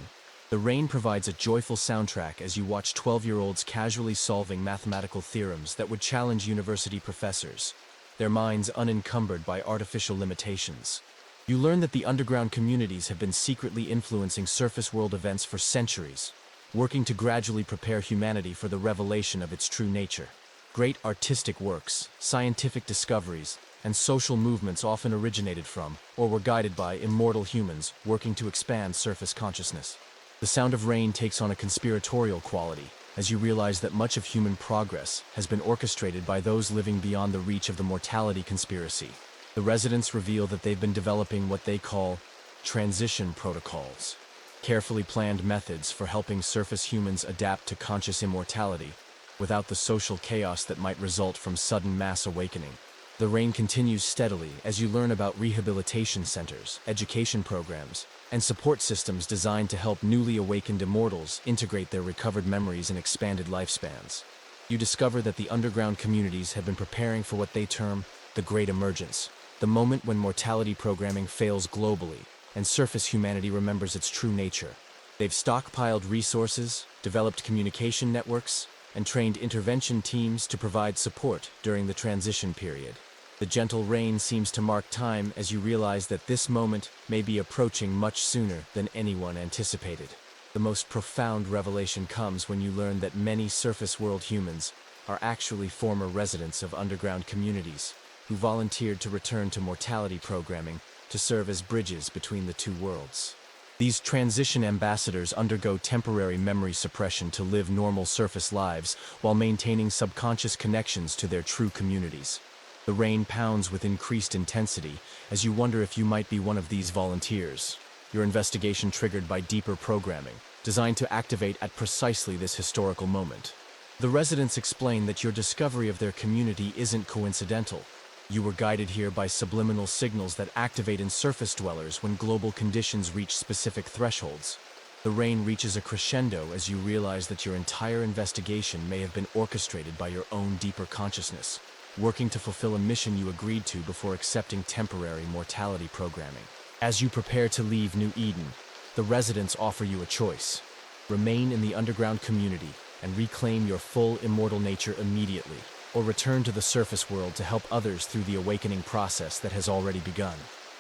The rain provides a joyful soundtrack as you watch 12-year-olds casually solving mathematical theorems that would challenge university professors, their minds unencumbered by artificial limitations. You learn that the underground communities have been secretly influencing surface world events for centuries, working to gradually prepare humanity for the revelation of its true nature. Great artistic works, scientific discoveries, and social movements often originated from, or were guided by, immortal humans working to expand surface consciousness. The sound of rain takes on a conspiratorial quality, as you realize that much of human progress has been orchestrated by those living beyond the reach of the mortality conspiracy. The residents reveal that they've been developing what they call transition protocols, carefully planned methods for helping surface humans adapt to conscious immortality without the social chaos that might result from sudden mass awakening. The rain continues steadily as you learn about rehabilitation centers, education programs, and support systems designed to help newly awakened immortals integrate their recovered memories and expanded lifespans. You discover that the underground communities have been preparing for what they term the Great Emergence, the moment when mortality programming fails globally and surface humanity remembers its true nature. They've stockpiled resources, developed communication networks, and trained intervention teams to provide support during the transition period. The gentle rain seems to mark time as you realize that this moment may be approaching much sooner than anyone anticipated. The most profound revelation comes when you learn that many surface world humans are actually former residents of underground communities who volunteered to return to mortality programming to serve as bridges between the two worlds. These transition ambassadors undergo temporary memory suppression to live normal surface lives while maintaining subconscious connections to their true communities. The rain pounds with increased intensity as you wonder if you might be one of these volunteers. Your investigation triggered by deeper programming, designed to activate at precisely this historical moment. The residents explain that your discovery of their community isn't coincidental. You were guided here by subliminal signals that activate in surface dwellers when global conditions reach specific thresholds. The rain reaches a crescendo as you realize that your entire investigation may have been orchestrated by your own deeper consciousness, working to fulfill a mission you agreed to before accepting temporary mortality programming. As you prepare to leave New Eden, the residents offer you a choice: remain in the underground community and reclaim your full immortal nature immediately, or return to the surface world to help others through the awakening process that has already begun.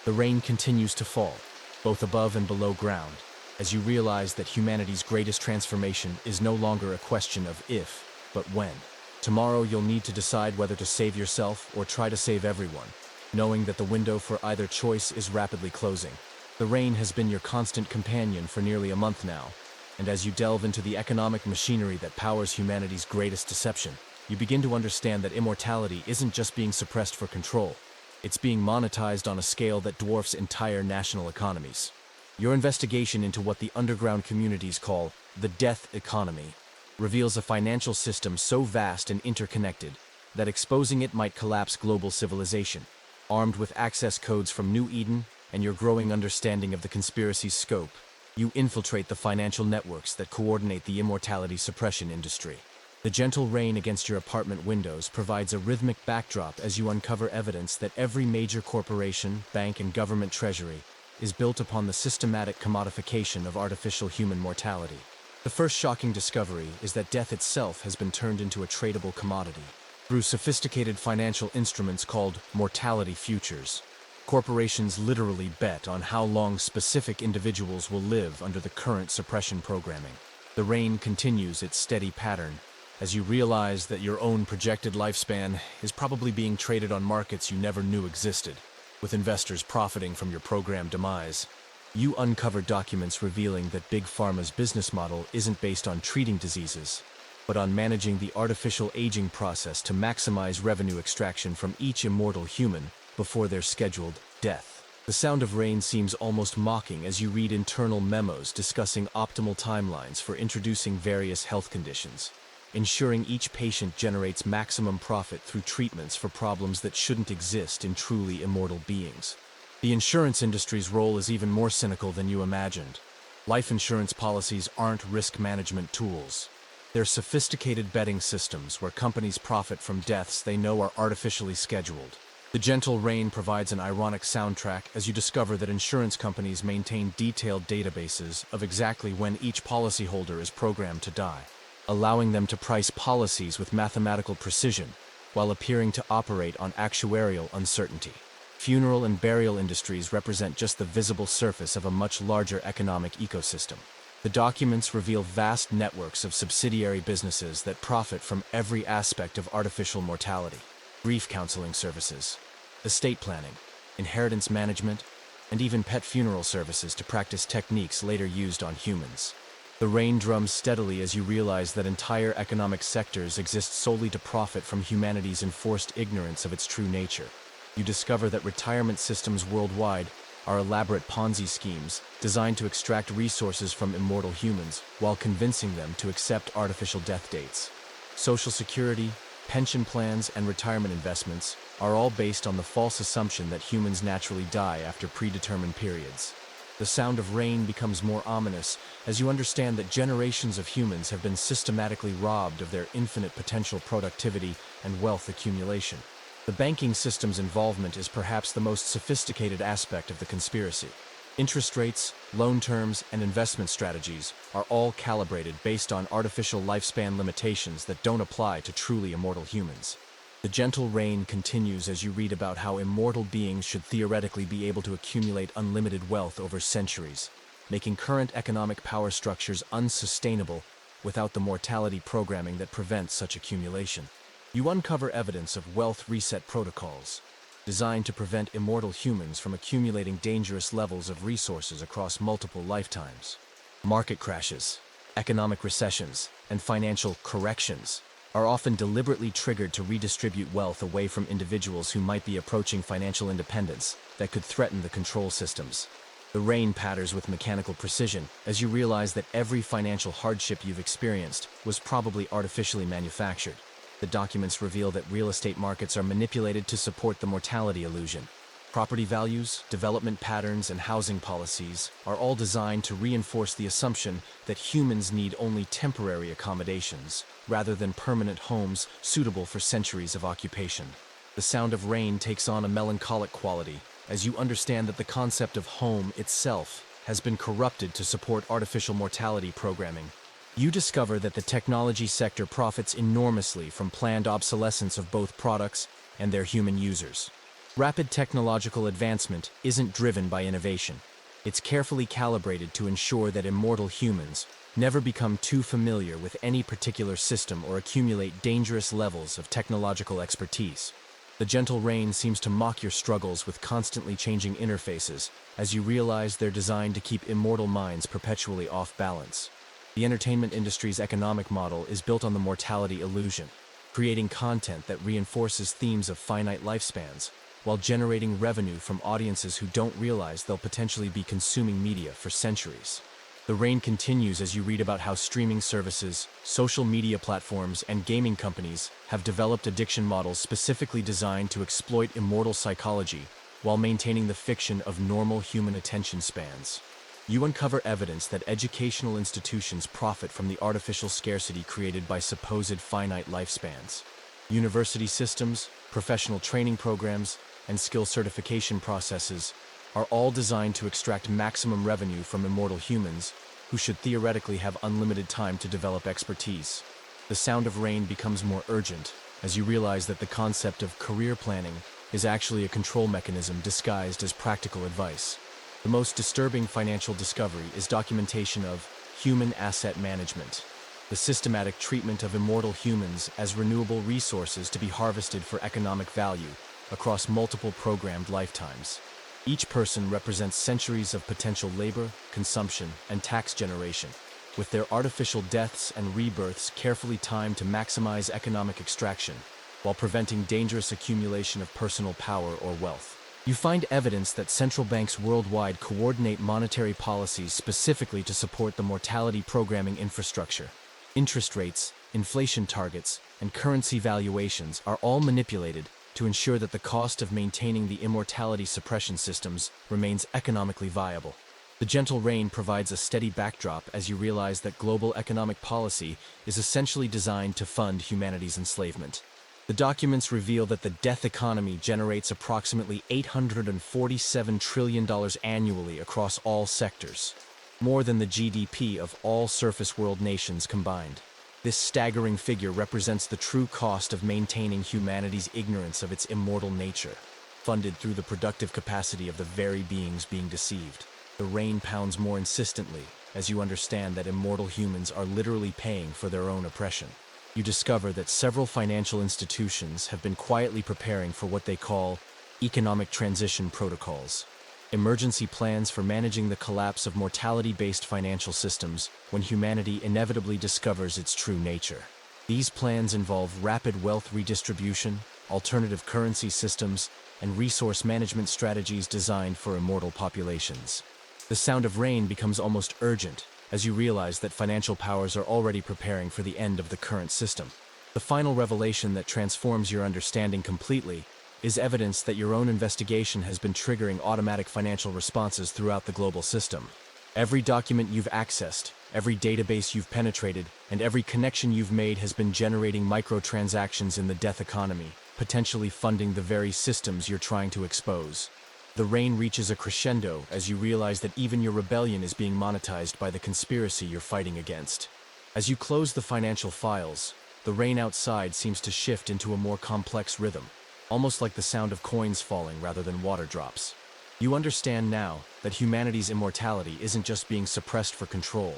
The rain continues to fall, both above and below ground, as you realize that humanity's greatest transformation is no longer a question of if, but when. Tomorrow you'll need to decide whether to save yourself or try to save everyone, knowing that the window for either choice is rapidly closing. The rain has been your constant companion for nearly a month now, and as you delve into the economic machinery that powers humanity's greatest deception, you begin to understand that immortality isn't just being suppressed for control. It's being monetized on a scale that dwarfs entire national economies. Your investigation into what the underground communities call the death economy reveals a financial system so vast and interconnected that exposing it might collapse global civilization. Armed with access codes from New Eden and your growing understanding of the conspiracy's scope, you infiltrate the financial networks that coordinate the immortality suppression industry. The gentle rain against your apartment windows provides a rhythmic backdrop as you uncover evidence that every major corporation, bank, and government treasury is built upon the systematic commodification of artificial human mortality. The first shocking discovery is that death itself has been turned into a tradable commodity. Through sophisticated financial instruments called mortality futures, corporations literally bet on how long specific individuals will live under the current suppression programming. The rain continues its steady pattern, as you realize that your own projected lifespan is probably being traded on markets you never knew existed, with investors profiting from your programmed demise. You uncover documents revealing that Big Pharma's business model isn't based on treating diseases, but on managing the artificial aging process to maximize revenue extraction from each immortal human before their scheduled death. The sound of rain seems almost mocking as you read internal memos discussing optimal timelines for introducing various health conditions, ensuring each patient generates maximum profit through treatments for problems that shouldn't exist in truly immortal beings. The insurance industry's role is even more cynical than you imagined. Life insurance policies aren't risk management tools. They're sophisticated betting systems where companies profit from deaths they know are artificially scheduled. The gentle rain provides an ironic soundtrack as you discover that insurance companies maintain detailed databases of exactly when each policyholder is programmed to die, allowing them to price policies with mathematical precision while appearing to operate on actuarial uncertainty. Funeral and burial industries represent just the visible surface of a much larger economic ecosystem. The documents reveal vast networks of subsidiary businesses that profit from every aspect of artificial mortality: grief counseling services, estate planning, inheritance management, and even pet funeral services to practice techniques later used on humans. The rain drums steadily as you realize that entire economic sectors exist solely to profit from humanity's enforced ignorance of its true nature. You discover that retirement systems worldwide are elaborate Ponzi schemes designed to extract resources from immortal humans while convincing them to accept artificial death dates. Social Security, pension plans, and retirement investments are all based on the false assumption that humans naturally die after predetermined periods. The sound of rain becomes more ominous as you understand that generations of humans have been systematically robbed of their infinite potential productivity and wealth accumulation. The banking system's involvement is perhaps the most sophisticated aspect of the conspiracy. Interest rates, loan terms, and investment strategies are all calibrated based on artificial lifespan limitations that don't apply to truly immortal humans. The gentle rain continues as you read about how immortal beings should theoretically be able to accumulate unlimited wealth over centuries, making current economic power structures unsustainable without the mortality programming that prevents such accumulation. You uncover evidence of wealth reset protocols, designed to prevent immortal humans from accumulating dangerous levels of resources across multiple lifetimes. Market crashes, economic recessions, and financial corrections are often deliberately triggered to redistribute wealth away from individuals who might be approaching financial independence that could threaten the control systems. The rain patters with mechanical precision as you realize that every financial hardship you've experienced was probably artificially manufactured. The documents reveal that real estate markets are manipulated to support the mortality illusion. Property values, development patterns, and housing policies are all designed to reinforce the assumption that humans need only temporary accommodations, rather than permanent homes suitable for centuries of occupation. The sound of rain takes on a melancholic quality, as you understand that the concept of home itself has been corrupted to support artificial mortality programming. You discover that the technology sector profits enormously from planned obsolescence of both products and their human users. Rapid technological advancement isn't driven by innovation. It's carefully calibrated to ensure that immortal humans never become too familiar with any particular system or accumulate dangerous levels of technological expertise. The gentle rain seems to mock your struggles with constantly changing interfaces as you realize they're designed to keep immortal minds perpetually off balance. The entertainment industry's economic model is built on the mortality illusion, creating content that reinforces themes of finite lifespans, while generating revenue from audiences who don't realize they'll potentially be consuming media for centuries. The rain continues as you read about how streaming services, social media platforms, and gaming companies have developed addiction models specifically designed to exploit immortal psychology while maintaining the fiction of normal human attention spans. You uncover evidence that educational institutions profit from the artificial scarcity created by supposed finite lifespans. University systems, professional training programs, and skill certification processes are all designed to extract maximum revenue from immortal humans who should theoretically have unlimited time to develop expertise. The sound of rain becomes more urgent as you realize that the concept of career planning is actually a control mechanism disguised as practical advice. The most disturbing financial discovery is documentation of Human asset management. The systematic treatment of immortal humans as renewable resources to be harvested for economic value across multiple programmed lifetimes. Each person represents centuries of potential labor, consumption, and tax generation, with their artificial deaths and rebirths carefully timed to maximize economic extraction, while preventing dangerous accumulation of personal power or wealth. You find evidence that central banks worldwide coordinate monetary policies specifically to support the mortality programming infrastructure. Interest rates, inflation targets, and currency valuations are all manipulated to ensure that the cost of maintaining the immortality suppression systems remains economically viable. The gentle rain provides a steady backdrop as you realize that global economic policy is essentially designed to fund humanity's enslavement. The documents reveal that the death economy generates approximately $847 trillion annually across all sectors, more than the GDP of all surface world nations combined. This staggering figure represents the true cost of maintaining humanity's ignorance of its immortal nature, funded through the productive capacity of the very beings being deceived. The rain pounds more insistently as you understand that immortal humans are literally paying for their own oppression. You discover that several financial institutions have been quietly preparing for what they call economic transition protocols, emergency plans for managing the collapse of mortality-based financial systems when humanity inevitably discovers its true nature. These plans involve rapid wealth redistribution, alternative currency systems, and resource management strategies designed for immortal populations. The sound of rain becomes almost urgent as you realize that financial powers are already preparing for the end of the current system. The final revelation that transforms your understanding completely is evidence that your own investigation has been triggering automatic financial responses throughout the global system. Every document you've accessed, every database you've penetrated, and every connection you've made has been generating microtransactions in the death economy, potentially funding the very systems you're trying to expose. The rain reaches a crescendo as you realize that even your rebellion is being monetized by the conspiracy you're fighting against. As you close the financial files, the rain outside seems to shift into a more complex rhythm, almost like the sound of coins falling rather than water drops. You understand now that humanity's immortality isn't just being suppressed for control,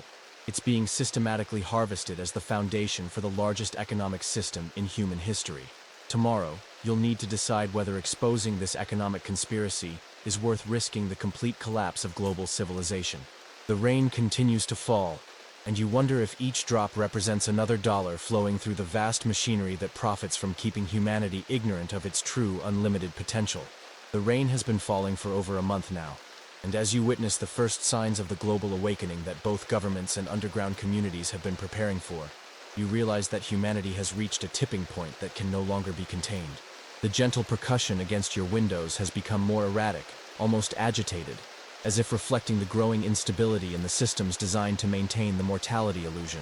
it's being systematically harvested as the foundation for the largest economic system in human history. Tomorrow, you'll need to decide whether exposing this economic conspiracy is worth risking the complete collapse of global civilization. The rain continues to fall, and you wonder if each drop represents another dollar flowing through the vast machinery that profits from keeping humanity ignorant of its true unlimited potential. The rain has been falling for over a month now, and as you witness the first signs of the global awakening that both governments and underground communities have been preparing for, you realize that humanity has reached a tipping point that can no longer be contained. The gentle percussion against your windows has become more erratic, almost agitated, as if reflecting the growing instability in the systems designed to maintain the mortality illusion.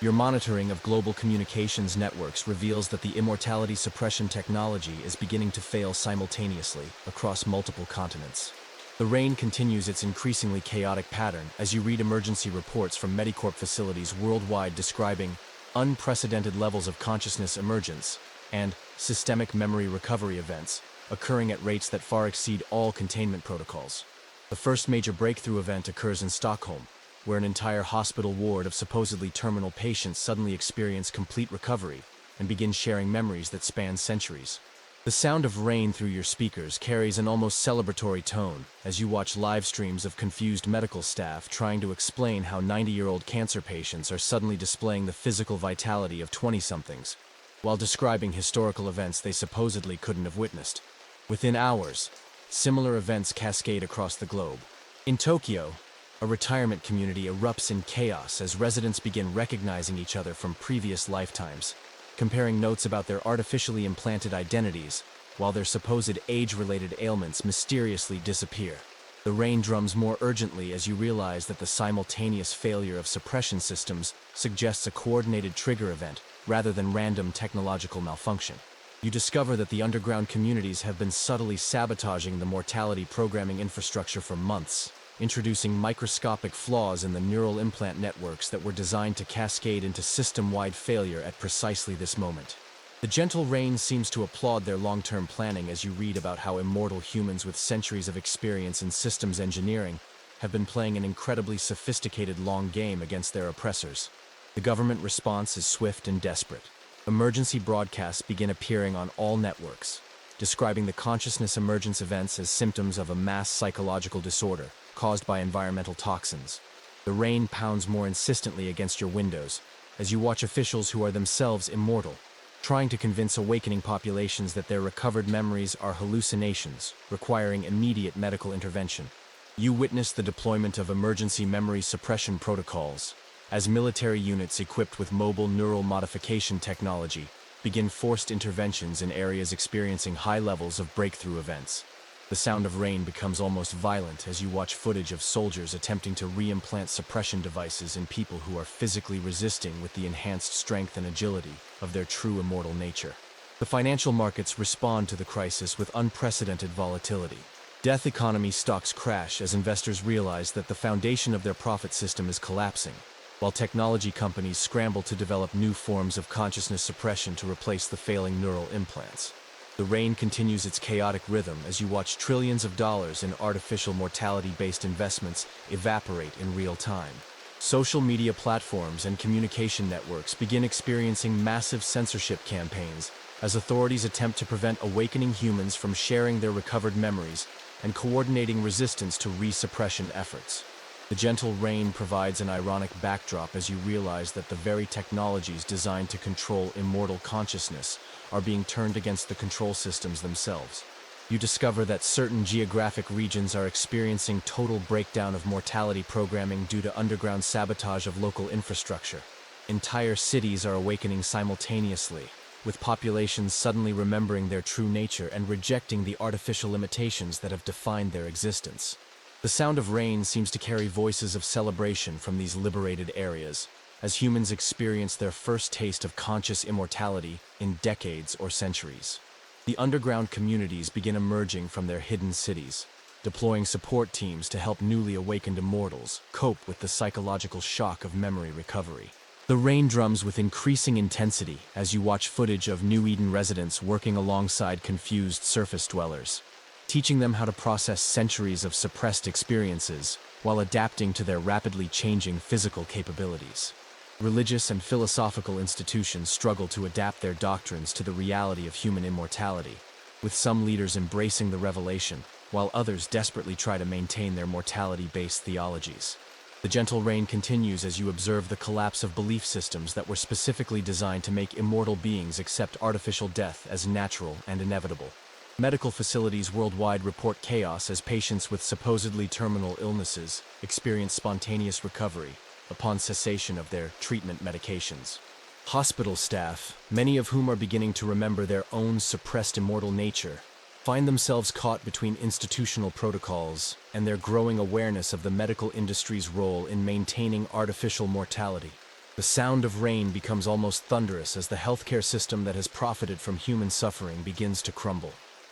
Your monitoring of global communications networks reveals that the immortality suppression technology is beginning to fail simultaneously across multiple continents. The rain continues its increasingly chaotic pattern as you read emergency reports from MediCorp facilities worldwide describing unprecedented levels of consciousness emergence and systemic memory recovery events occurring at rates that far exceed all containment protocols. The first major breakthrough event occurs in Stockholm, where an entire hospital ward of supposedly terminal patients suddenly experience complete recovery and begin sharing memories that span centuries. The sound of rain through your speakers carries an almost celebratory tone as you watch live streams of confused medical staff trying to explain how 90-year-old cancer patients are suddenly displaying the physical vitality of 20-somethings, while describing historical events they supposedly couldn't have witnessed. Within hours, similar events cascade across the globe. In Tokyo, a retirement community erupts in chaos as residents begin recognizing each other from previous lifetimes, comparing notes about their artificially implanted identities, while their supposed age-related ailments mysteriously disappear. The rain drums more urgently as you realize that the simultaneous failure of suppression systems suggests a coordinated trigger event rather than random technological malfunction. You discover that the underground communities have been subtly sabotaging the mortality programming infrastructure for months, introducing microscopic flaws in the neural implant networks that were designed to cascade into system-wide failure at precisely this moment. The gentle rain seems to applaud their long-term planning as you read about how immortal humans with centuries of experience in systems engineering have been playing an incredibly sophisticated long game against their oppressors. The government response is swift and desperate. Emergency broadcasts begin appearing on all networks, describing the consciousness emergence events as symptoms of a mass psychological disorder caused by environmental toxins. The rain pounds more insistently against your windows as you watch officials who are themselves immortal, trying to convince awakening populations that their recovered memories are hallucinations, requiring immediate medical intervention. You witness the deployment of emergency memory suppression protocols, as military units equipped with mobile neural modification technology begin forced interventions in areas experiencing high levels of breakthrough events. The sound of rain becomes almost violent as you watch footage of soldiers attempting to re-implant suppression devices in people who are physically resisting with the enhanced strength and agility of their true immortal nature. The financial markets respond to the crisis with unprecedented volatility. Death economy stocks crash as investors realize that the foundation of their profit system is collapsing, while technology companies scramble to develop new forms of consciousness suppression to replace the failing neural implants. The rain continues its chaotic rhythm as you watch trillions of dollars in artificial mortality-based investments evaporate in real time. Social media platforms and communication networks begin experiencing massive censorship campaigns as authorities attempt to prevent awakening humans from sharing their recovered memories and coordinating resistance to re-suppression efforts. The gentle rain provides an ironic backdrop as you realize that the very technologies designed to control immortal consciousness are being turned against the control systems themselves. You discover that certain geographic regions are experiencing total breakdown of mortality programming due to underground sabotage of local infrastructure. Entire cities are awakening simultaneously, with populations suddenly remembering their true nature and rejecting the artificial limitations that have defined their existence. The sound of rain seems to carry voices of celebration from these liberated areas, as humans experience their first taste of conscious immortality in decades or centuries. The underground communities begin emerging from their hidden cities, deploying support teams to help newly awakened immortals cope with the psychological shock of memory recovery. The rain drums with increasing intensity as you watch footage of New Eden residents working alongside confused surface dwellers, teaching them how to process centuries of suppressed experiences while adapting to their rapidly changing physical capabilities. Religious and philosophical institutions struggle to adapt their doctrines to the reality of human immortality, with some leaders embracing the revelation, while others desperately try to maintain their mortality-based theologies. The gentle rain continues as you observe the collapse of belief systems that were specifically designed to make immortal beings accept artificial death as natural and inevitable. Medical facilities worldwide report chaos as patients with supposedly terminal illnesses experience spontaneous recovery upon cessation of their treatment medications. Hospital staff, many of whom are beginning to remember their own suppressed immortal nature, find themselves caught between institutional protocols and their growing awareness of the medical industry's role in maintaining artificial mortality. The sound of rain becomes almost thunderous as the healthcare system that has profited from human suffering begins to crumble.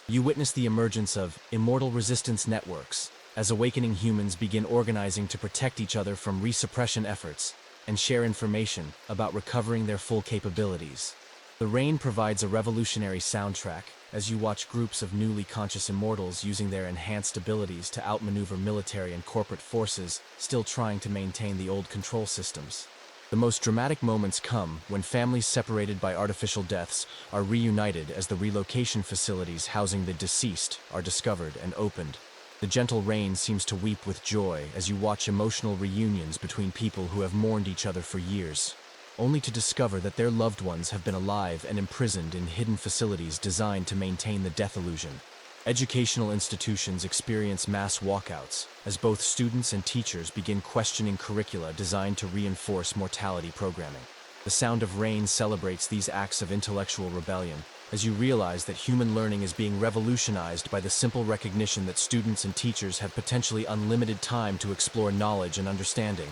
You witness the emergence of immortal resistance networks as awakening humans begin organizing to protect each other from resuppression efforts and share information about recovering their full capabilities. The rain provides a revolutionary soundtrack as you watch groups of newly conscious immortals using their enhanced abilities to outmaneuver military and corporate forces still trying to maintain the old control systems. The most dramatic moments come when families separated by artificial deaths are reunited as the relocation facilities housing the deceased are discovered and opened. The gentle rain seems to weep with joy as you watch emotional reunions between people who have mourned each other for years, only to discover that their loved ones have been alive and imprisoned in hidden facilities designed to maintain the death illusion. Educational institutions experience mass walkouts as both students and teachers begin questioning curricula designed to reinforce mortality programming. The sound of rain celebrates these acts of intellectual rebellion as you realize that human learning is being revolutionized by the simple recognition that students and teachers have potentially unlimited time to explore knowledge and understanding.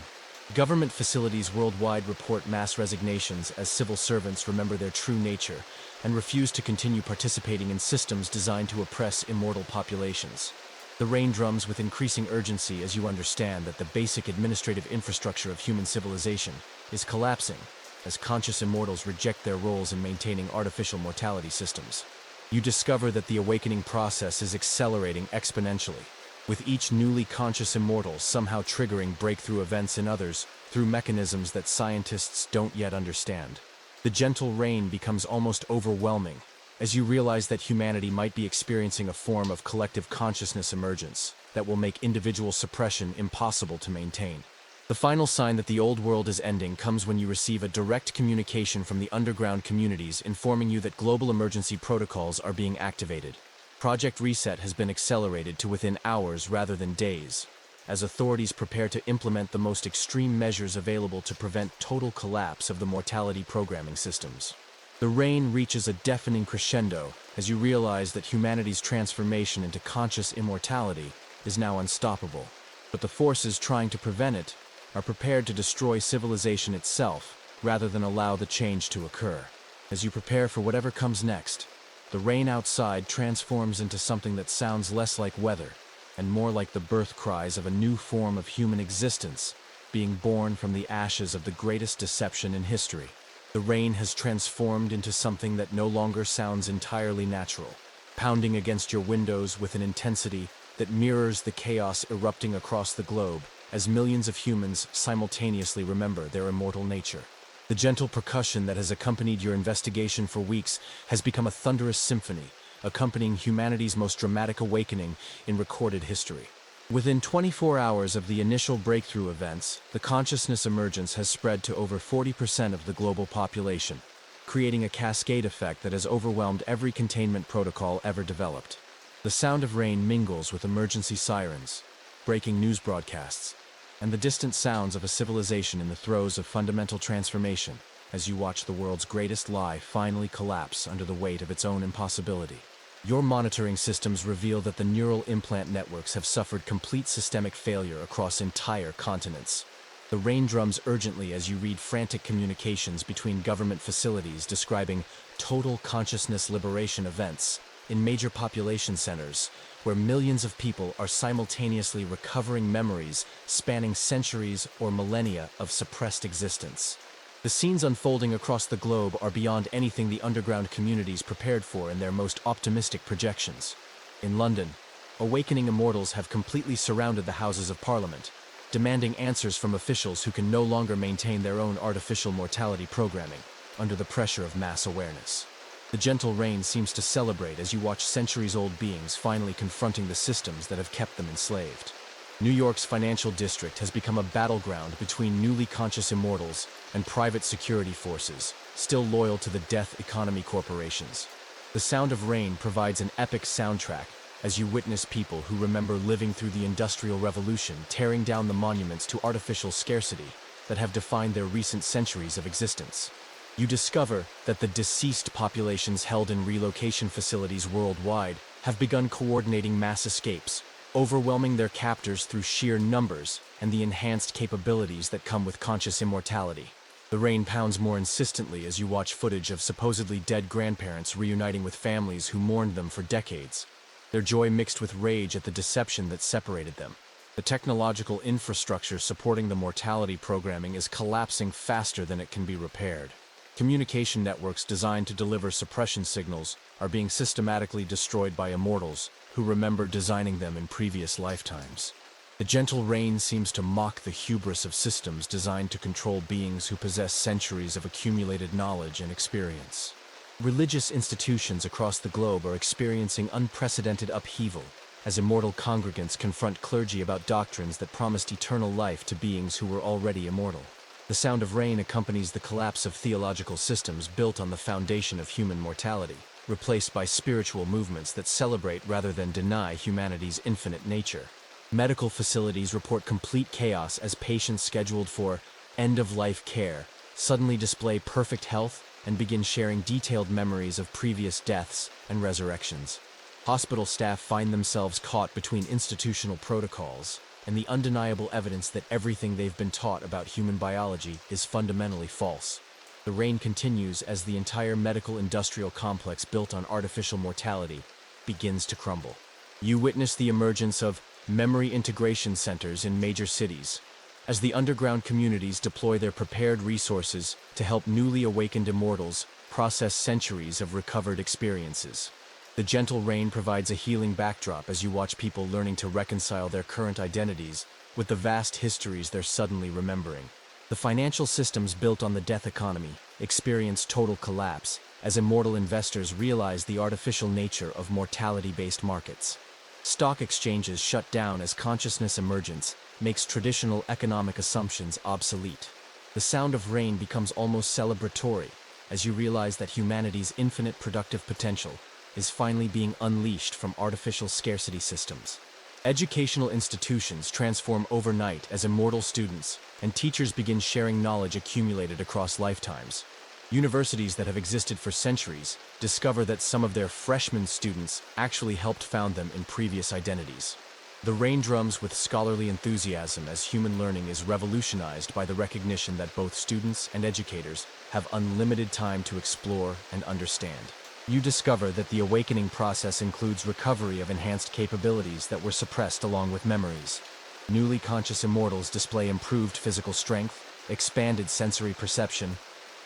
Government facilities worldwide report mass resignations as civil servants remember their true nature and refuse to continue participating in systems designed to oppress immortal populations. The rain drums with increasing urgency as you understand that the basic administrative infrastructure of human civilization is collapsing as conscious immortals reject their roles in maintaining artificial mortality systems. You discover that the awakening process is accelerating exponentially, with each newly conscious immortal somehow triggering breakthrough events in others through mechanisms that scientists don't yet understand. The gentle rain becomes almost overwhelming as you realize that humanity might be experiencing a form of collective consciousness emergence that will make individual suppression impossible to maintain. The final sign that the old world is ending comes when you receive a direct communication from the underground communities informing you that global emergency protocols are being activated. Project Reset has been accelerated to within hours rather than days, as authorities prepare to implement the most extreme measures available to prevent total collapse of the mortality programming systems. The rain reaches a deafening crescendo as you realize that humanity's transformation into conscious immortality is now unstoppable, but the forces trying to prevent it are prepared to destroy civilization itself rather than allow the change to occur. As you prepare for whatever comes next, the rain outside transforms into something that sounds less like weather and more like the birth cries of a new form of human existence being born from the ashes of the greatest deception in history. The rain has transformed into something that no longer sounds entirely natural, pounding against your windows with an intensity that mirrors the chaos erupting across the globe as millions of humans simultaneously remember their immortal nature. The gentle percussion that has accompanied your investigation for weeks has become a thunderous symphony, accompanying humanity's most dramatic awakening in recorded history. Within 24 hours of the initial breakthrough events, the consciousness emergence has spread to over 40% of the global population, creating a cascade effect that has overwhelmed every containment protocol ever developed. The sound of rain mingles with emergency sirens, breaking news broadcasts, and the distant sounds of a civilization in the throes of fundamental transformation as you watch the world's greatest lie finally collapse under the weight of its own impossibility. Your monitoring systems reveal that the neural implant networks have suffered complete systemic failure across entire continents. The rain drums urgently as you read frantic communications between government facilities describing total consciousness liberation events in major population centers, where millions of people are simultaneously recovering memories spanning centuries or millennia of suppressed existence. The scenes unfolding across the globe are beyond anything the underground communities prepared for in their most optimistic projections. In London, awakening immortals have completely surrounded the Houses of Parliament, demanding answers from officials who can no longer maintain their own artificial mortality programming under the pressure of mass awareness. The gentle rain seems to celebrate as you watch centuries-old beings finally confronting the systems that have kept them enslaved. New York's financial district has become a battleground between newly conscious immortals and private security forces, still loyal to the death economy corporations. The sound of rain provides an epic soundtrack as you witness people who remember living through the Industrial Revolution tearing down the monuments to artificial scarcity that have defined their recent centuries of existence. You discover that the deceased populations held in relocation facilities worldwide have begun coordinating mass escapes, overwhelming their captors through sheer numbers and the enhanced capabilities that come with conscious immortality. The rain pounds more insistently as you watch footage of supposedly dead grandparents reuniting with families who mourned them for decades, their joy mixed with rage at the deception that separated them. The technological infrastructure supporting the mortality programming is collapsing faster than it can be repaired. Communication networks designed to deliver suppression signals are being systematically destroyed by immortals who remember designing them in previous lifetimes. The gentle rain seems to mock the hubris of systems designed to control beings who possess centuries of accumulated knowledge and experience. Religious institutions across the globe are experiencing unprecedented upheaval as immortal congregants confront clergy about doctrines that promised eternal life to beings who were already immortal. The sound of rain accompanies the collapse of theological systems built on the foundation of human mortality, replaced by spiritual movements that celebrate rather than deny humanity's infinite nature. Medical facilities report complete chaos as patients scheduled for end-of-life care suddenly display perfect health and begin sharing detailed memories of previous deaths and resurrections. Hospital staff find themselves caught between institutional protocols and the undeniable evidence that everything they've been taught about human biology is fundamentally false. The rain continues as the entire medical industrial complex built on artificial mortality begins to crumble. You witness the emergence of memory integration centers in major cities, as the underground communities deploy their prepared resources to help newly awakened immortals process centuries of recovered experiences. The gentle rain provides a healing backdrop as you watch people learning to reconcile their current identities with the vast histories they're suddenly remembering. The financial systems built on the death economy experience total collapse as immortal investors realize the artificial nature of mortality-based markets. Stock exchanges shut down as consciousness emergence makes traditional economic assumptions obsolete. The sound of rain becomes almost celebratory as you realize that humanity's infinite productive potential is finally being unleashed from artificial scarcity systems. Educational institutions transform overnight as immortal students and teachers begin sharing knowledge accumulated across lifetimes. Universities that have existed for centuries discover that some of their freshman students actually helped found them in previous identities. The rain drums with scholarly enthusiasm as human learning is revolutionized by the recognition that both students and educators have unlimited time to explore and understand. You discover that the awakening process includes recovery of enhanced capabilities that were suppressed along with memories. Newly conscious immortals display improved physical strength, expanded sensory perception,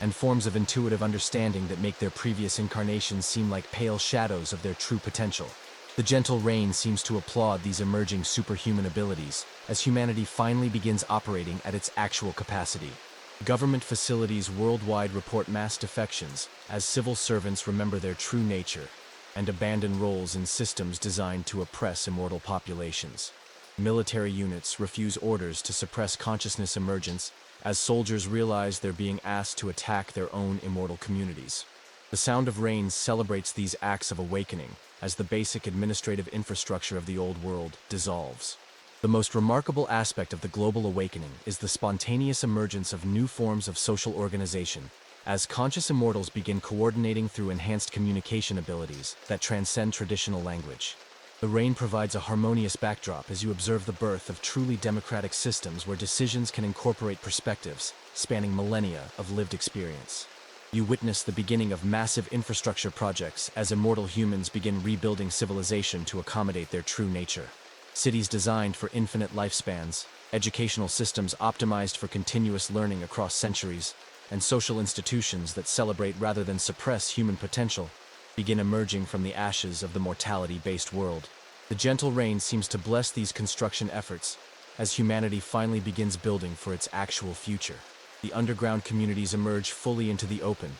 and forms of intuitive understanding that make their previous incarnations seem like pale shadows of their true potential. The gentle rain seems to applaud these emerging superhuman abilities as humanity finally begins operating at its actual capacity. Government facilities worldwide report mass defections as civil servants remember their true nature and abandon roles in systems designed to oppress immortal populations. Military units refuse orders to suppress consciousness emergence as soldiers realize they're being asked to attack their own immortal communities. The sound of rain celebrates these acts of awakening as the basic administrative infrastructure of the old world dissolves. The most remarkable aspect of the global awakening is the spontaneous emergence of new forms of social organization, as conscious immortals begin coordinating through enhanced communication abilities that transcend traditional language. The rain provides a harmonious backdrop as you observe the birth of truly democratic systems where decisions can incorporate perspectives spanning millennia of lived experience. You witness the beginning of massive infrastructure projects as immortal humans begin rebuilding civilization to accommodate their true nature. Cities designed for infinite lifespans, educational systems optimized for continuous learning across centuries, and social institutions that celebrate rather than suppress human potential begin emerging from the ashes of the mortality-based world. The gentle rain seems to bless these construction efforts as humanity finally begins building for its actual future. The underground communities emerge fully into the open,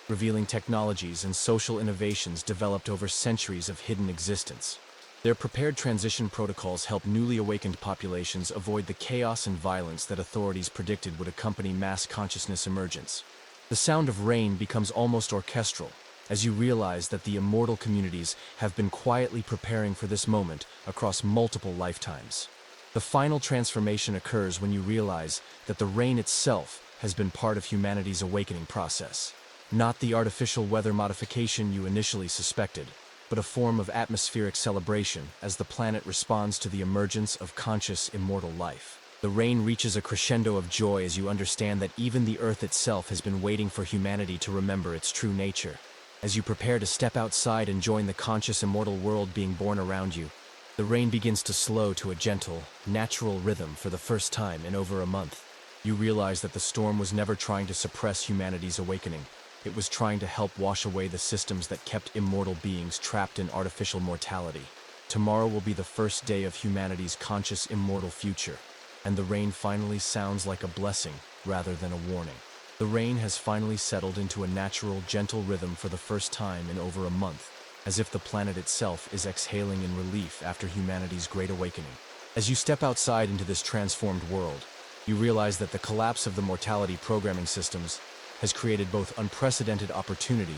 revealing technologies and social innovations developed over centuries of hidden existence. Their prepared transition protocols help newly awakened populations avoid the chaos and violence that authorities predicted would accompany mass consciousness emergence. The sound of rain becomes almost orchestral, as you realize that the immortal communities have been quietly preparing for this moment across multiple lifetimes. The final transformation occurs when you realize that the rain itself has been part of humanity's awakening process. Not the artificial weather modification you initially suspected, but a form of atmospheric celebration as the planet responds to the emergence of conscious immortal life. The rain reaches a crescendo of joy as you understand that even the earth itself has been waiting for humanity to remember its true nature. As you prepare to step outside and join the conscious immortal world being born around you, the rain begins to slow to a gentle, natural rhythm for the first time in over a month. You realize that the storm was never trying to suppress humanity's awakening. It was trying to help wash away the systems that kept immortal beings trapped in artificial mortality. Tomorrow will be the first day of humanity's conscious immortal future, and the rain finally sounds like a blessing rather than a warning. The rain has finally settled into a natural, gentle rhythm for the first time in over a month, as if the planet itself is exhaling in relief after humanity's great awakening. As you step outside into this transformed world, you realize that the collapse of the mortality programming systems has created both unprecedented opportunity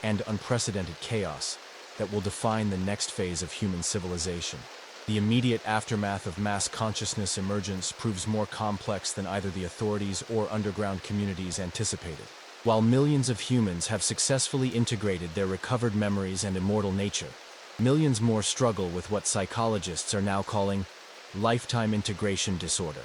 and unprecedented chaos that will define the next phase of human civilization. The immediate aftermath of mass consciousness emergence proves more complex than either the authorities or underground communities anticipated. While millions of humans have successfully integrated their recovered memories and immortal nature, millions more struggle with what psychologists are now calling lifetime integration disorder.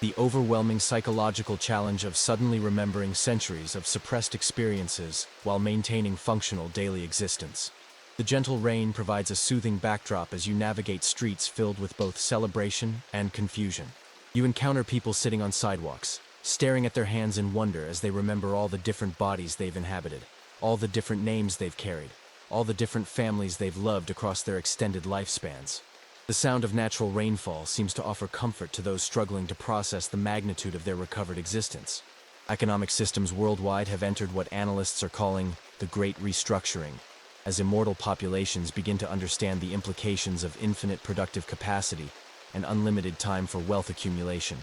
The overwhelming psychological challenge of suddenly remembering centuries of suppressed experiences while maintaining functional daily existence. The gentle rain provides a soothing backdrop as you navigate streets filled with both celebration and confusion. You encounter people sitting on sidewalks, staring at their hands in wonder as they remember all the different bodies they've inhabited, all the different names they've carried, all the different families they've loved across their extended lifespans. The sound of natural rainfall seems to offer comfort to those struggling to process the magnitude of their recovered existence. Economic systems worldwide have entered what analysts are calling the Great Restructuring, as immortal populations begin to understand the implications of infinite productive capacity and unlimited time for wealth accumulation.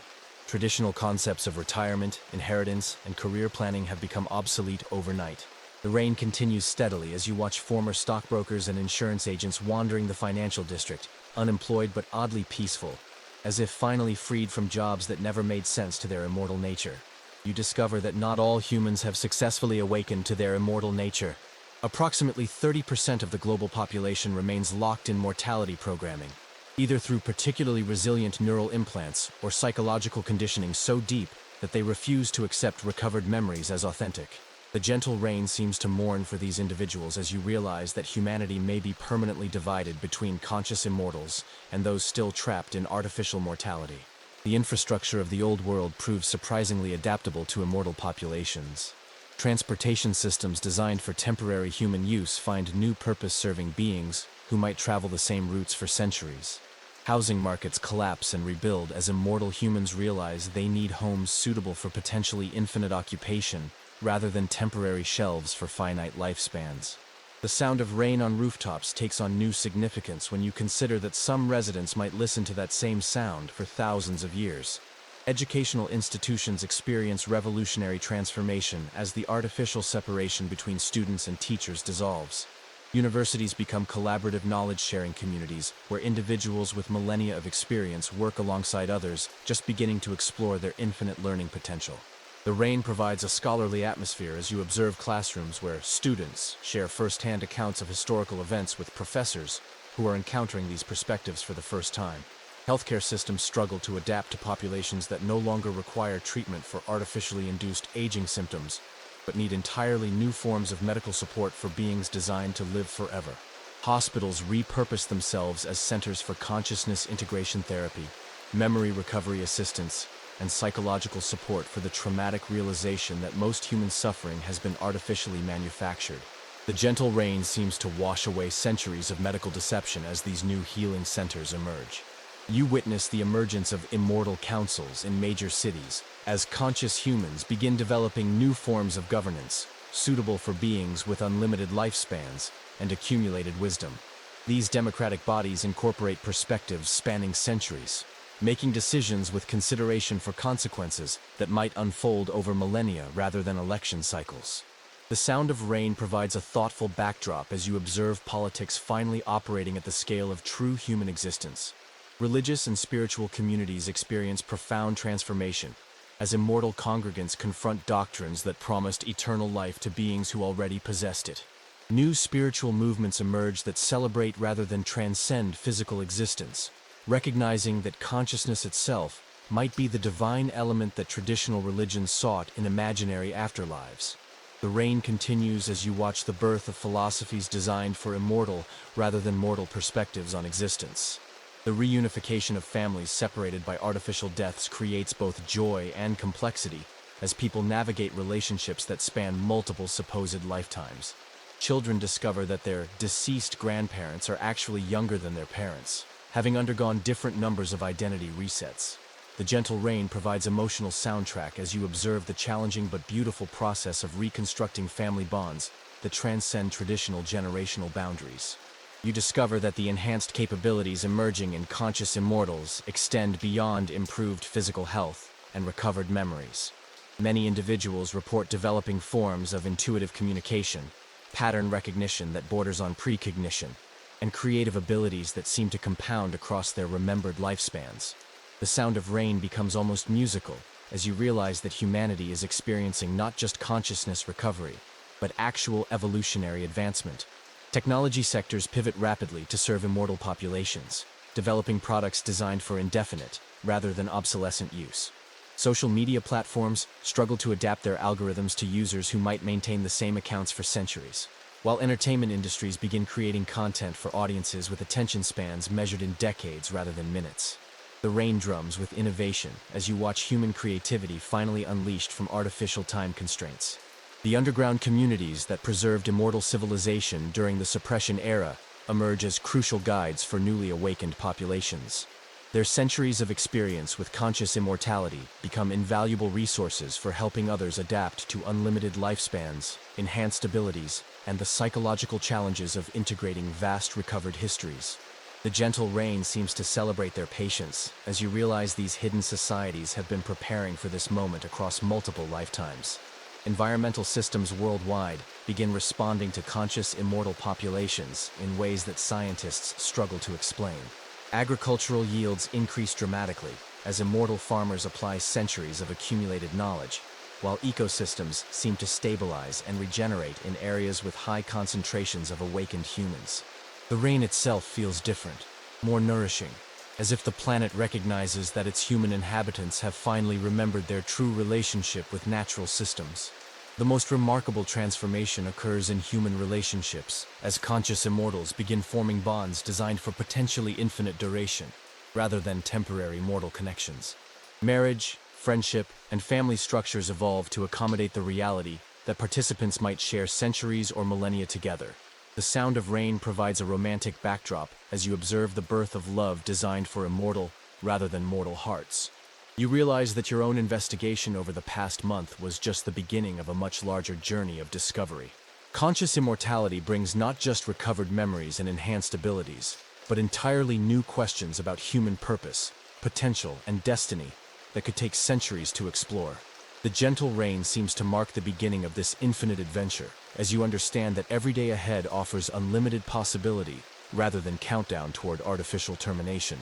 Traditional concepts of retirement, inheritance, and career planning have become obsolete overnight. The rain continues steadily as you watch former stockbrokers and insurance agents wandering the financial district, unemployed but oddly peaceful, as if finally freed from jobs that never made sense to their immortal nature. You discover that not all humans have successfully awakened to their immortal nature. Approximately 30% of the global population remains locked in mortality programming, either through particularly resilient neural implants or psychological conditioning so deep that they refuse to accept recovered memories as authentic. The gentle rain seems to mourn for these individuals as you realize that humanity may be permanently divided between conscious immortals and those still trapped in artificial mortality. The infrastructure of the old world proves surprisingly adaptable to immortal populations. Transportation systems designed for temporary human use find new purpose-serving beings who might travel the same routes for centuries. Housing markets collapse and rebuild as immortal humans realize they need homes suitable for potentially infinite occupation rather than temporary shelves for finite lifespans. The sound of rain on rooftops takes on new significance when you consider that some residents might listen to that same sound for thousands of years. Educational institutions experience revolutionary transformation as the artificial separation between students and teachers dissolves. Universities become collaborative knowledge-sharing communities where individuals with millennia of experience work alongside others, just beginning to explore their infinite learning potential. The rain provides a scholarly atmosphere as you observe classrooms where students share first-hand accounts of historical events with professors who are encountering these perspectives for the first time. Healthcare systems struggle to adapt to populations that no longer require treatment for artificially induced aging symptoms, but need entirely new forms of medical support for beings designed to live forever. Hospitals repurpose themselves as centers for consciousness integration therapy, memory recovery assistance, and psychological support for the traumatic realization that most human suffering has been artificially manufactured. The gentle rain seems to wash away centuries of medical deception as these new healing centers emerge. You witness the emergence of immortal councils in major cities as conscious humans begin developing new forms of governance, suitable for beings with unlimited lifespans and accumulated wisdom. These democratic bodies incorporate perspectives spanning centuries, making decisions with consideration for consequences that might unfold over millennia rather than election cycles. The sound of rain provides a thoughtful backdrop as you observe politics finally operating at the scale of true human existence. Religious and spiritual communities experience profound transformation as immortal congregants confront doctrines that promised eternal life to beings who already possessed it. New spiritual movements emerge that celebrate rather than transcend physical existence, recognizing that consciousness itself might be the divine element that traditional religions sought in imaginary afterlives. The rain continues as you watch the birth of philosophies designed for immortal rather than mortal perspectives on existence. The reunification of families separated by artificial deaths creates both joy and complexity as people navigate relationships that span multiple supposed lifetimes. Children discover that their deceased grandparents are actually younger than their parents, having undergone different numbers of identity resets. The gentle rain provides emotional soundtrack as you observe the challenging but beautiful process of reconstructing family bonds that transcend traditional generational boundaries. You discover that the enhanced capabilities emerging in conscious immortals extend beyond improved physical health and recovered memories. Many individuals report developing forms of intuitive communication, pattern recognition that borders on precognition, and creative abilities that seem to compound across their remembered lifespans. The sound of rain becomes almost musical as you realize that humanity is experiencing not just consciousness recovery, but actual evolutionary advancement. Technology sectors pivot rapidly to serve immortal populations, developing products designed for indefinite rather than obsolescent use. Social media platforms struggle to adapt their algorithms to users who might maintain the same accounts for centuries, while entertainment industries begin creating content for audiences with attention spans measured in decades rather than minutes. The rain drums with innovation as you watch human creativity finally unleashed from artificial time constraints. The underground communities that preserved immortal civilization during the suppression era emerge as crucial guides for newly awakened populations. Their centuries of experience with conscious immortality become invaluable resources for helping others adapt to unlimited lifespans, enhanced abilities, and the psychological challenges of integrating vast recovered histories. The gentle rain seems to celebrate their patience, as you realize these hidden societies have been preparing for this moment across multiple lifetimes. Environmental systems worldwide begin responding to conscious immortal populations in ways that scientists struggle to explain. Agricultural yields increase dramatically as immortal farmers apply centuries of accumulated knowledge, while ecosystems seem to stabilize and regenerate in areas with high concentrations of awakened humans. The rain itself feels different, more nourishing, as if the planet recognizes that its human inhabitants have finally remembered their true relationship with natural systems. The most remarkable transformation occurs in human relationships, as conscious immortals begin forming bonds designed for potentially infinite duration, rather than temporary mortal connections. Marriage, friendship, and family structures evolve to accommodate the reality that participants might share centuries or millennia together. The sound of rain provides a romantic backdrop as you observe the birth of love designed for immortal rather than mortal hearts. You realize that your own investigation over the past month was just the beginning of a much larger journey of discovery. Conscious immortality brings not just recovered memories and enhanced abilities, but entirely new questions about human purpose, potential, and destiny that could take centuries to explore. The gentle rain seems to mark the beginning of this infinite adventure, as you understand that every day ahead offers unlimited possibility rather than countdown toward artificial termination.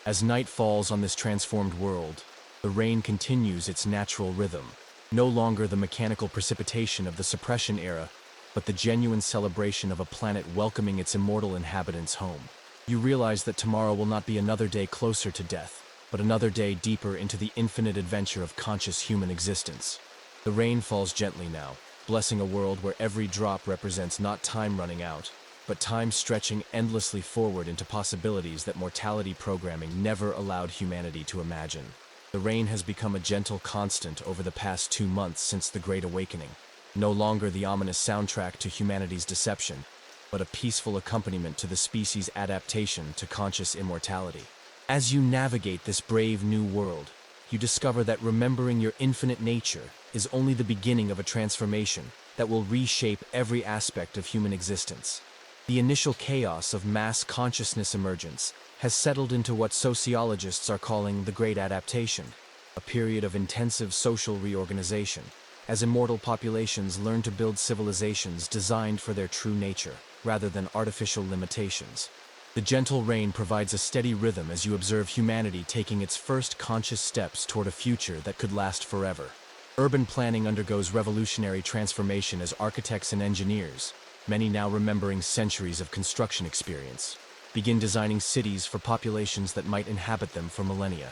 As night falls on this transformed world, the rain continues its natural rhythm, no longer the mechanical precipitation of the suppression era, but the genuine celebration of a planet welcoming its immortal inhabitants home. You realize that tomorrow will not be another day closer to death, but another day deeper into the infinite adventure of conscious human existence. The rain falls gently now, blessing a world where every drop represents not time running out, but time stretching endlessly forward into possibilities that mortality programming never allowed humanity to imagine. The rain has become a gentle constant over the past 2 months since the Great Awakening, no longer the ominous soundtrack to humanity's deception, but a peaceful accompaniment to the species' adaptation to conscious immortality. As you navigate this brave new world, you discover that remembering your infinite nature is only the beginning of a transformation that will reshape every aspect of human existence. The initial chaos of mass consciousness emergence has settled into what sociologists are calling the Great Adaptation, a period of intensive social reorganization, as immortal populations learn to build civilizations designed for their true nature, rather than artificial limitations. The gentle rain provides a steady rhythm as you observe humanity taking its first conscious steps toward a future that could last forever. Urban planning undergoes revolutionary transformation as architects and engineers, many now remembering centuries of construction experience, begin designing cities for populations that might inhabit them for millennia.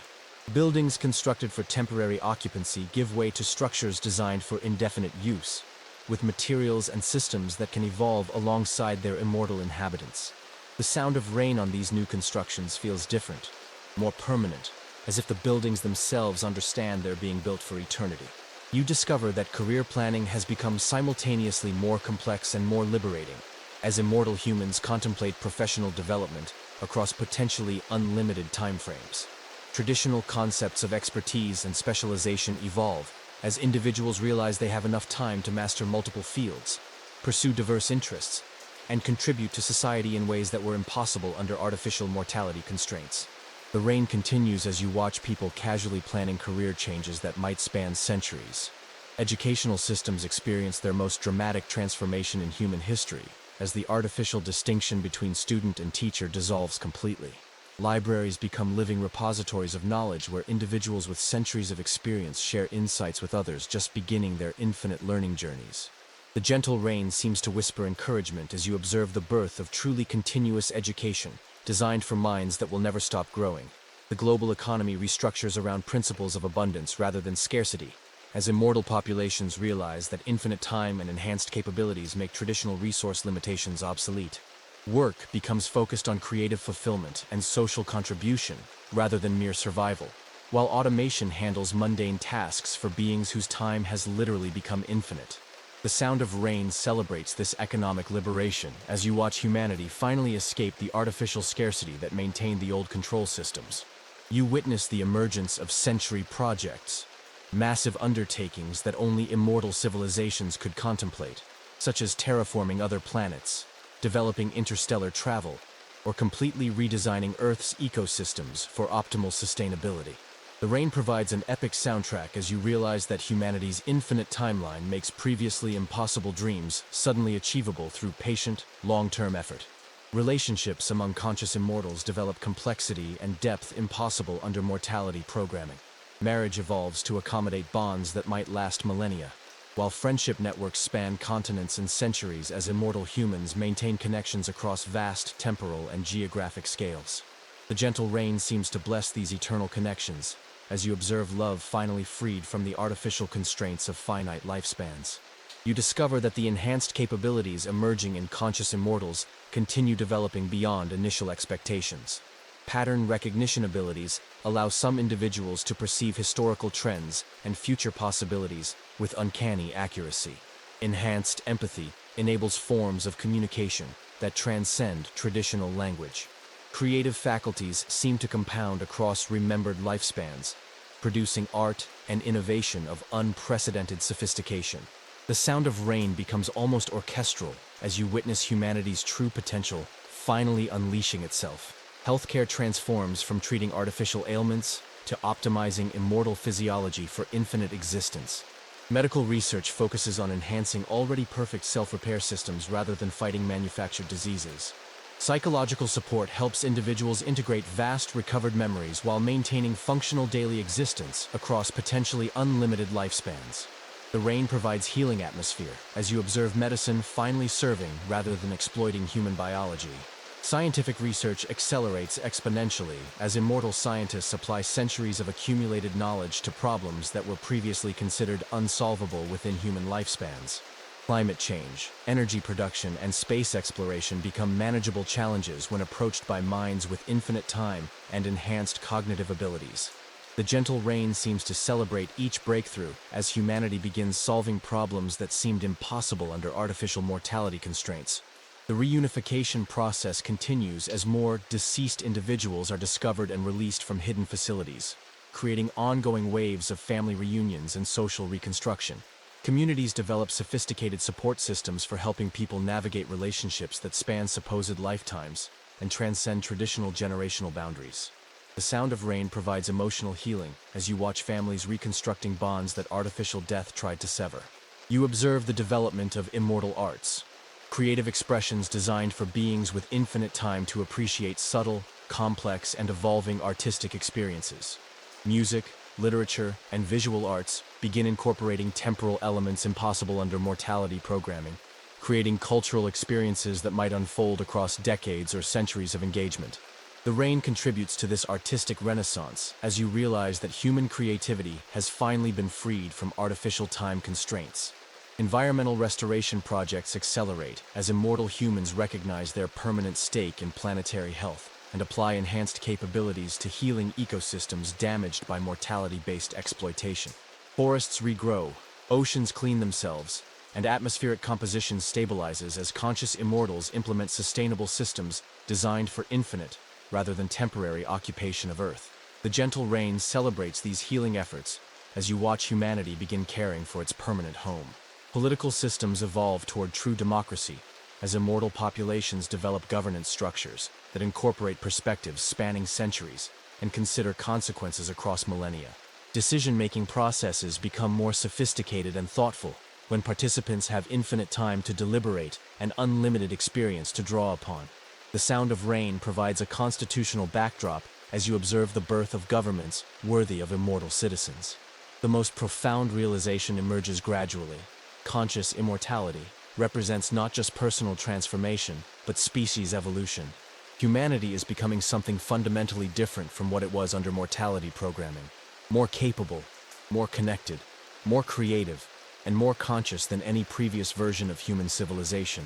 Buildings constructed for temporary occupancy give way to structures designed for indefinite use, with materials and systems that can evolve alongside their immortal inhabitants. The sound of rain on these new constructions feels different, more permanent, as if the buildings themselves understand they're being built for eternity. You discover that career planning has become simultaneously more complex and more liberating, as immortal humans contemplate professional development across potentially unlimited timeframes. Traditional concepts of expertise and specialization evolve as individuals realize they have enough time to master multiple fields, pursue diverse interests, and contribute to society in ways that were impossible under artificial mortality constraints. The rain continues as you watch people casually planning career changes that might span centuries. Educational systems experience their most dramatic transformation in human history, as the artificial distinction between student and teacher dissolves completely. Libraries become living repositories of knowledge where individuals with centuries of experience share insights with others just beginning their infinite learning journeys. The gentle rain seems to whisper encouragement as you observe the birth of truly continuous education, designed for minds that will never stop growing. The global economy restructures around principles of abundance rather than scarcity, as immortal populations realize that infinite time and enhanced capabilities make traditional resource limitations obsolete. Work becomes focused on creative fulfillment and social contribution rather than mere survival, while automation handles mundane tasks for beings whose time has literally become infinite. The sound of rain celebrates this economic liberation as you watch humanity finally escape the artificial scarcity that maintained the old control systems. You witness the emergence of century projects, massive undertakings that only immortal civilizations could contemplate, such as terraforming other planets, developing interstellar travel, or completely redesigning Earth's ecosystems for optimal sustainability. The rain provides an epic soundtrack as you realize that humanity's infinite timeline makes previously impossible dreams suddenly achievable through patient, long-term effort. Relationships among conscious immortals develop complexity and depth impossible under mortality programming. Marriage evolves to accommodate bonds that might last millennia, while friendship networks span continents and centuries as immortal humans maintain connections across vast temporal and geographic scales. The gentle rain seems to bless these eternal connections, as you observe love finally freed from the artificial constraints of finite lifespans. You discover that the enhanced capabilities emerging in conscious immortals continue developing beyond initial expectations. Pattern recognition abilities allow some individuals to perceive historical trends and future possibilities with uncanny accuracy. Enhanced empathy enables forms of communication that transcend traditional language. Creative faculties seem to compound across remembered lifespans, producing art and innovation of unprecedented sophistication. The sound of rain becomes almost orchestral as you witness humanity's true potential finally unleashing itself. Healthcare transforms from treating artificial ailments to optimizing immortal physiology for infinite existence. Medical research focuses on enhancing already perfect self-repair systems rather than fighting manufactured diseases. Psychological support helps individuals integrate vast recovered memories while maintaining functional daily existence across potentially unlimited lifespans. The rain provides healing atmosphere as you observe medicine finally serving rather than exploiting human biology. Scientific research accelerates exponentially as immortal scientists apply centuries of accumulated knowledge to problems that were previously considered unsolvable within human lifespans. Climate change, energy production, and space exploration become manageable challenges when approached by minds with infinite time and enhanced cognitive abilities. The gentle rain seems to celebrate each breakthrough as humanity begins solving problems that seemed impossible under artificial mortality constraints. The reunification process continues as more deceased individuals are discovered and released from hidden facilities, creating ongoing waves of family reunions and social reconstruction. Communities develop sophisticated support systems for helping people navigate relationships that span supposed lifetimes and transcend traditional generational boundaries. The sound of rain provides emotional healing as you watch families reconstructing bonds that artificial death tried to sever. You observe the development of immortal arts, creative expressions designed for beings with infinite time to appreciate subtle, complex, and evolving artistic experiences. Music, literature, and visual arts begin incorporating temporal elements impossible under mortality programming, creating cultural experiences that might unfold across decades or centuries of engagement. The rain contributes to this artistic renaissance as you realize that human creativity has finally been freed from artificial time constraints. Environmental restoration projects accelerate as immortal humans recognize their permanent stake in planetary health and apply enhanced capabilities to healing ecosystems damaged by mortality-based exploitation. Forests regrow, oceans clean themselves, and atmospheric composition stabilizes as conscious immortals implement sustainable systems designed for infinite, rather than temporary occupation of Earth. The gentle rain celebrates these healing efforts as you watch humanity begin caring for its permanent home. Political systems evolve toward true democracy as immortal populations develop governance structures that incorporate perspectives spanning centuries and consider consequences across millennia. Decision-making processes become more sophisticated and thoughtful when participants have infinite time to deliberate and unlimited experience to draw upon. The sound of rain provides a constitutional backdrop as you observe the birth of governments worthy of immortal citizens. The most profound realization emerges gradually. Conscious immortality represents not just personal transformation, but species evolution. Humanity is becoming something fundamentally different from what it was under mortality programming. More capable, more connected, more creative, and more conscious than any previous version of human civilization.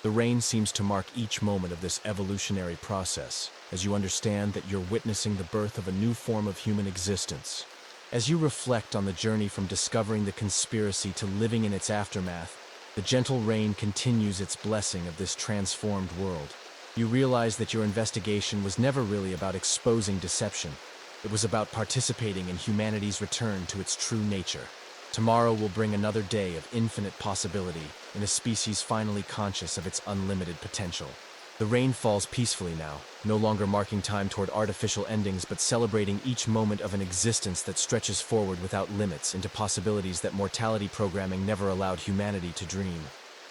The rain seems to mark each moment of this evolutionary process, as you understand that you're witnessing the birth of a new form of human existence. As you reflect on the journey from discovering the conspiracy to living in its aftermath, The gentle rain continues its blessing of this transformed world. You realize that your investigation was never really about exposing deception. It was about participating in humanity's return to its true nature. Tomorrow will bring another day of infinite possibility in a species finally conscious of its unlimited potential. The rain falls peacefully now, no longer marking time toward artificial endings but celebrating each moment of an existence that stretches forward without limits into possibilities that mortality programming never allowed humanity to dream.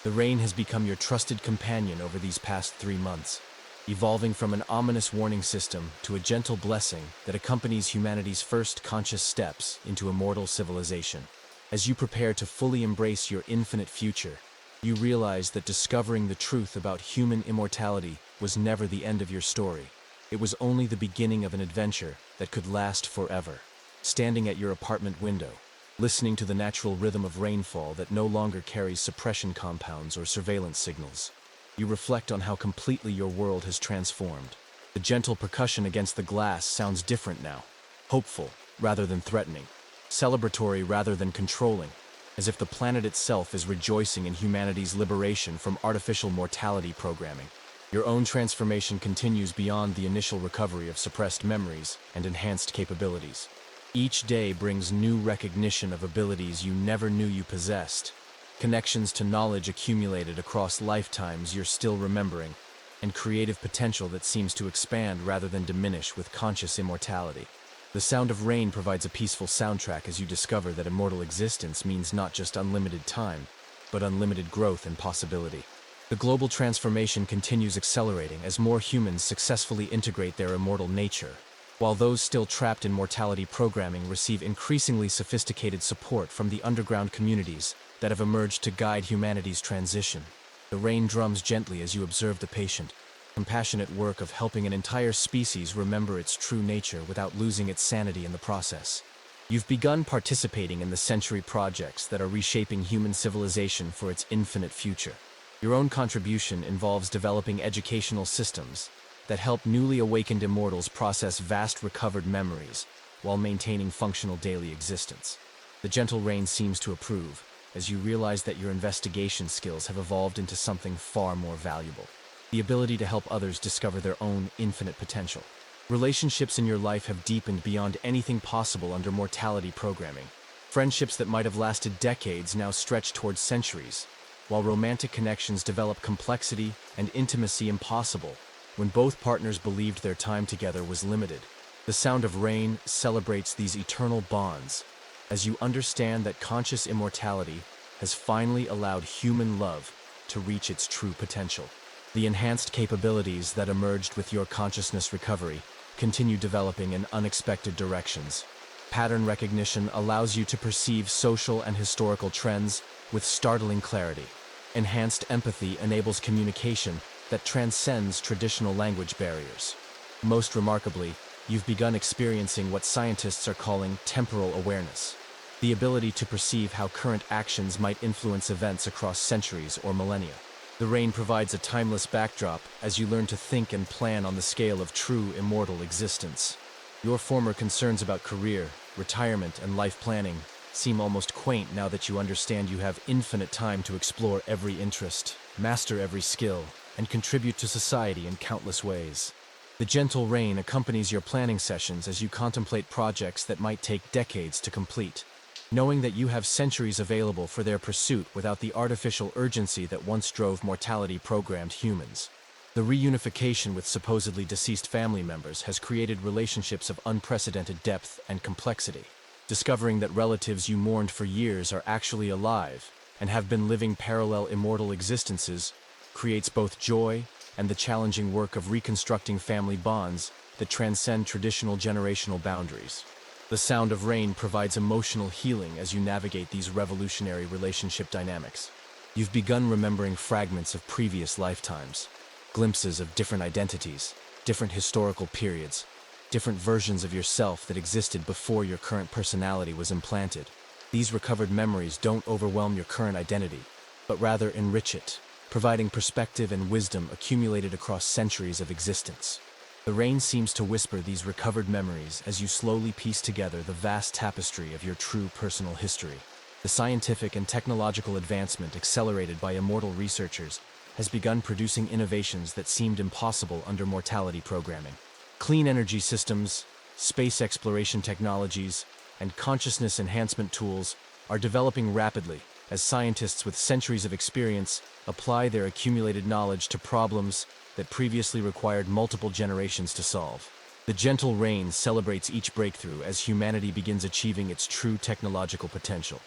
The rain has become your trusted companion over these past 3 months, evolving from an ominous warning system to a gentle blessing that accompanies humanity's first conscious steps into immortal civilization. As you prepare to fully embrace your infinite future, you realize that discovering the truth about human immortality was never the end of your story. It was only the beginning of an adventure that could last forever. Standing at your apartment window, listening to the natural rhythm of rainfall that no longer carries suppression compounds or surveillance signals, you reflect on how completely your world has transformed. The gentle percussion against the glass sounds different now, hopeful rather than threatening, celebratory rather than controlling, as if the planet itself is rejoicing in humanity's liberation from artificial mortality programming. Your own transformation continues beyond the initial recovery of suppressed memories and enhanced capabilities. Each day brings new recognition of abilities you never knew you possessed, connections to knowledge accumulated across lifetimes you're still remembering, and creative potential that seems to expand rather than diminish with conscious immortality. The sound of rain provides a peaceful soundtrack as you discover that immortal existence means not just unlimited time, but unlimited growth and possibility. The global transformation continues accelerating as more humans successfully integrate their immortal nature, while those still trapped in mortality programming receive increasingly sophisticated support from the underground communities that have emerged to guide humanity's transition. The rain drums gently as you observe the patient, compassionate work of helping an entire species remember its true nature without losing its sanity in the process. You've begun participating in the century projects that are reshaping human civilization for its infinite future. Your own contribution involves developing educational systems that help newly awakened immortals process vast recovered memories while maintaining functional daily existence. The gentle rain seems to approve, as you realize that your investigation skills have evolved into something far more valuable: the ability to help others discover their own infinite potential. Relationships in your life have deepened beyond anything possible under mortality programming. Friendships that might have lasted decades now stretch towards centuries, while romantic connections develop complexity and intimacy impossible when both partners believed their time together was limited. The sound of rain celebrates these eternal bonds, as you understand that conscious immortality has finally allowed human love to reach its true potential. The enhanced capabilities that emerged with your consciousness recovery continue developing in unexpected directions. Pattern recognition allows you to perceive social and historical trends with startling clarity. Enhanced empathy enables communication that transcends traditional language barriers. Most remarkably, you've begun experiencing what scientists are calling temporal awareness, the ability to perceive how current actions might influence events across centuries or millennia. The rain provides a timeless backdrop as you learn to think and plan on the scale of true immortal existence. Your former concerns about career, retirement, and life planning seem almost quaint now that you understand you have infinite time to explore every interest, master every skill, and contribute to society in countless ways. The gentle rain accompanies your planning sessions as you contemplate projects that might take decades to complete, knowing that you have centuries available for their pursuit without the artificial urgency that once drove mortality-programmed humans. The reunification with supposedly deceased family members has created relationships of unprecedented depth and complexity. Discovering that relatives you mourned for years are actually alive and have been living parallel immortal existences creates both joy and the challenging work of reconstructing family bonds that transcend traditional generational boundaries. The sound of rain provides emotional healing as you navigate these revolutionary relationship dynamics. You've begun remembering fragments of previous lifetimes, glimpses of different identities, different historical periods, different versions of yourself that existed before your current personality was implanted. These recovered memories don't overwhelm your current identity, but rather enrich it, providing perspective and wisdom accumulated across centuries of existence. The rain seems to whisper these recovered memories as you slowly piece together the vast tapestry of your true personal history. The The scientific and technological advancement accelerated by Immortal researchers has begun producing innovations that seemed impossible under mortality programming. Clean energy systems, space exploration technologies, and consciousness enhancement tools are developing rapidly as scientists with centuries of experience apply their accumulated knowledge to problems that previously required multiple generations to solve. The gentle rain celebrates each breakthrough as humanity begins achieving its true technological potential.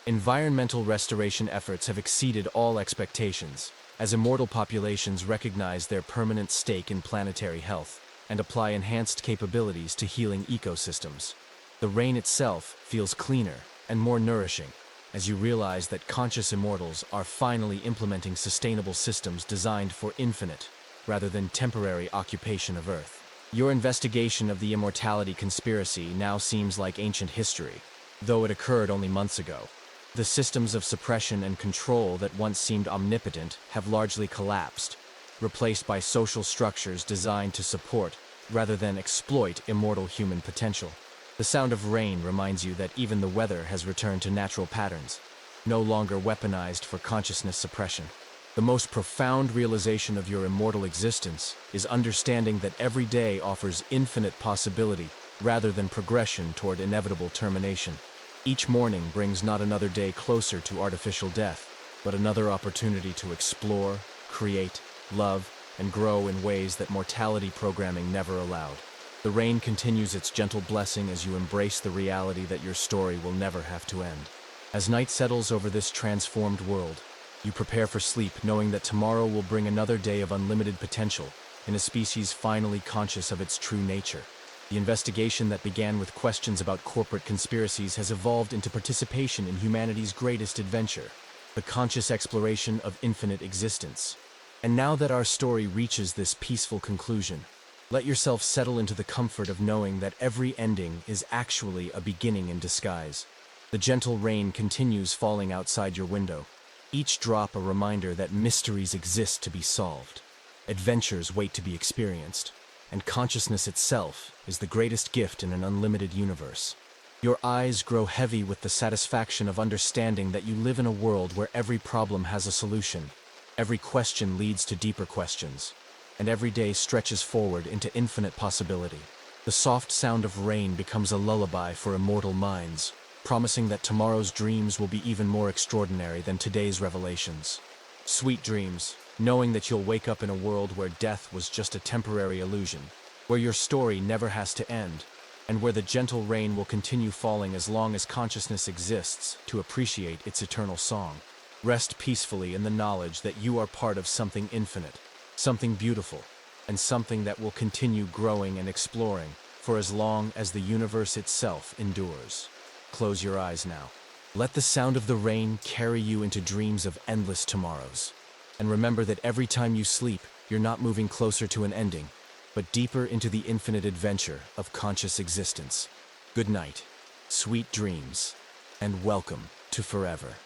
Environmental restoration efforts have exceeded all expectations, as immortal populations recognize their permanent stake in planetary health and apply enhanced capabilities to healing ecosystems. The rain itself feels cleaner and more nourishing, as you realize that conscious immortals are finally implementing sustainable systems designed for infinite, rather than temporary occupation of Earth. Your investigation of the immortality conspiracy now seems like ancient history, though it occurred only months ago. The systems of suppression and control that once seemed omnipotent have largely collapsed, replaced by social structures designed to support, rather than exploit, immortal human potential. The sound of rain reminds you that even the weather has returned to natural patterns, no longer weaponized for consciousness suppression. The most profound realization of your immortal existence is understanding that every day offers infinite possibility rather than progression toward inevitable termination. Each morning brings not another day closer to artificial death, but another opportunity to explore, create, love, and grow in ways that mortality programming never allowed. The rain continues its gentle blessing as you embrace the reality that your story will never have to end. As night settles over this transformed world, you prepare for sleep knowing that tomorrow will bring another day of unlimited potential in a species finally conscious of its true nature. The investigation that began with questions about corporate conspiracies has evolved into participation in humanity's greatest adventure, the conscious exploration of infinite existence. And now that our story reaches this peaceful conclusion, let yourself settle into the comfort of knowing that every ending is actually a beginning in disguise. The gentle rain continues falling outside your window, each drop a reminder that mysteries exist to be solved, adventures wait to be experienced, and consciousness itself is the greatest gift in an unlimited universe. Your eyes grow heavy with the satisfaction of understanding that you live in a world where every problem has a solution, every question leads to deeper questions, and every day stretches forward into infinite possibility. The soft sound of rain becomes a lullaby for immortal minds, promising that tomorrow's dreams will be even more extraordinary than today's revelations. Sweet dreams, knowing that you'll wake up in a world where death was just a temporary illusion, where your story never has to end, and where the gentle rain will continue falling as long as consciousness exists to appreciate its eternal song. Rest peacefully in the knowledge that you are part of something infinite, something beautiful, and something that will continue growing and exploring for as long as the universe itself endures. Close your eyes now. Let the sound of the rain carry you into dreams of endless tomorrows. And remember that every time you sleep, you're not moving closer to an ending, but deeper into the infinite adventure of conscious existence. Good night, sweet dreams, and welcome to forever.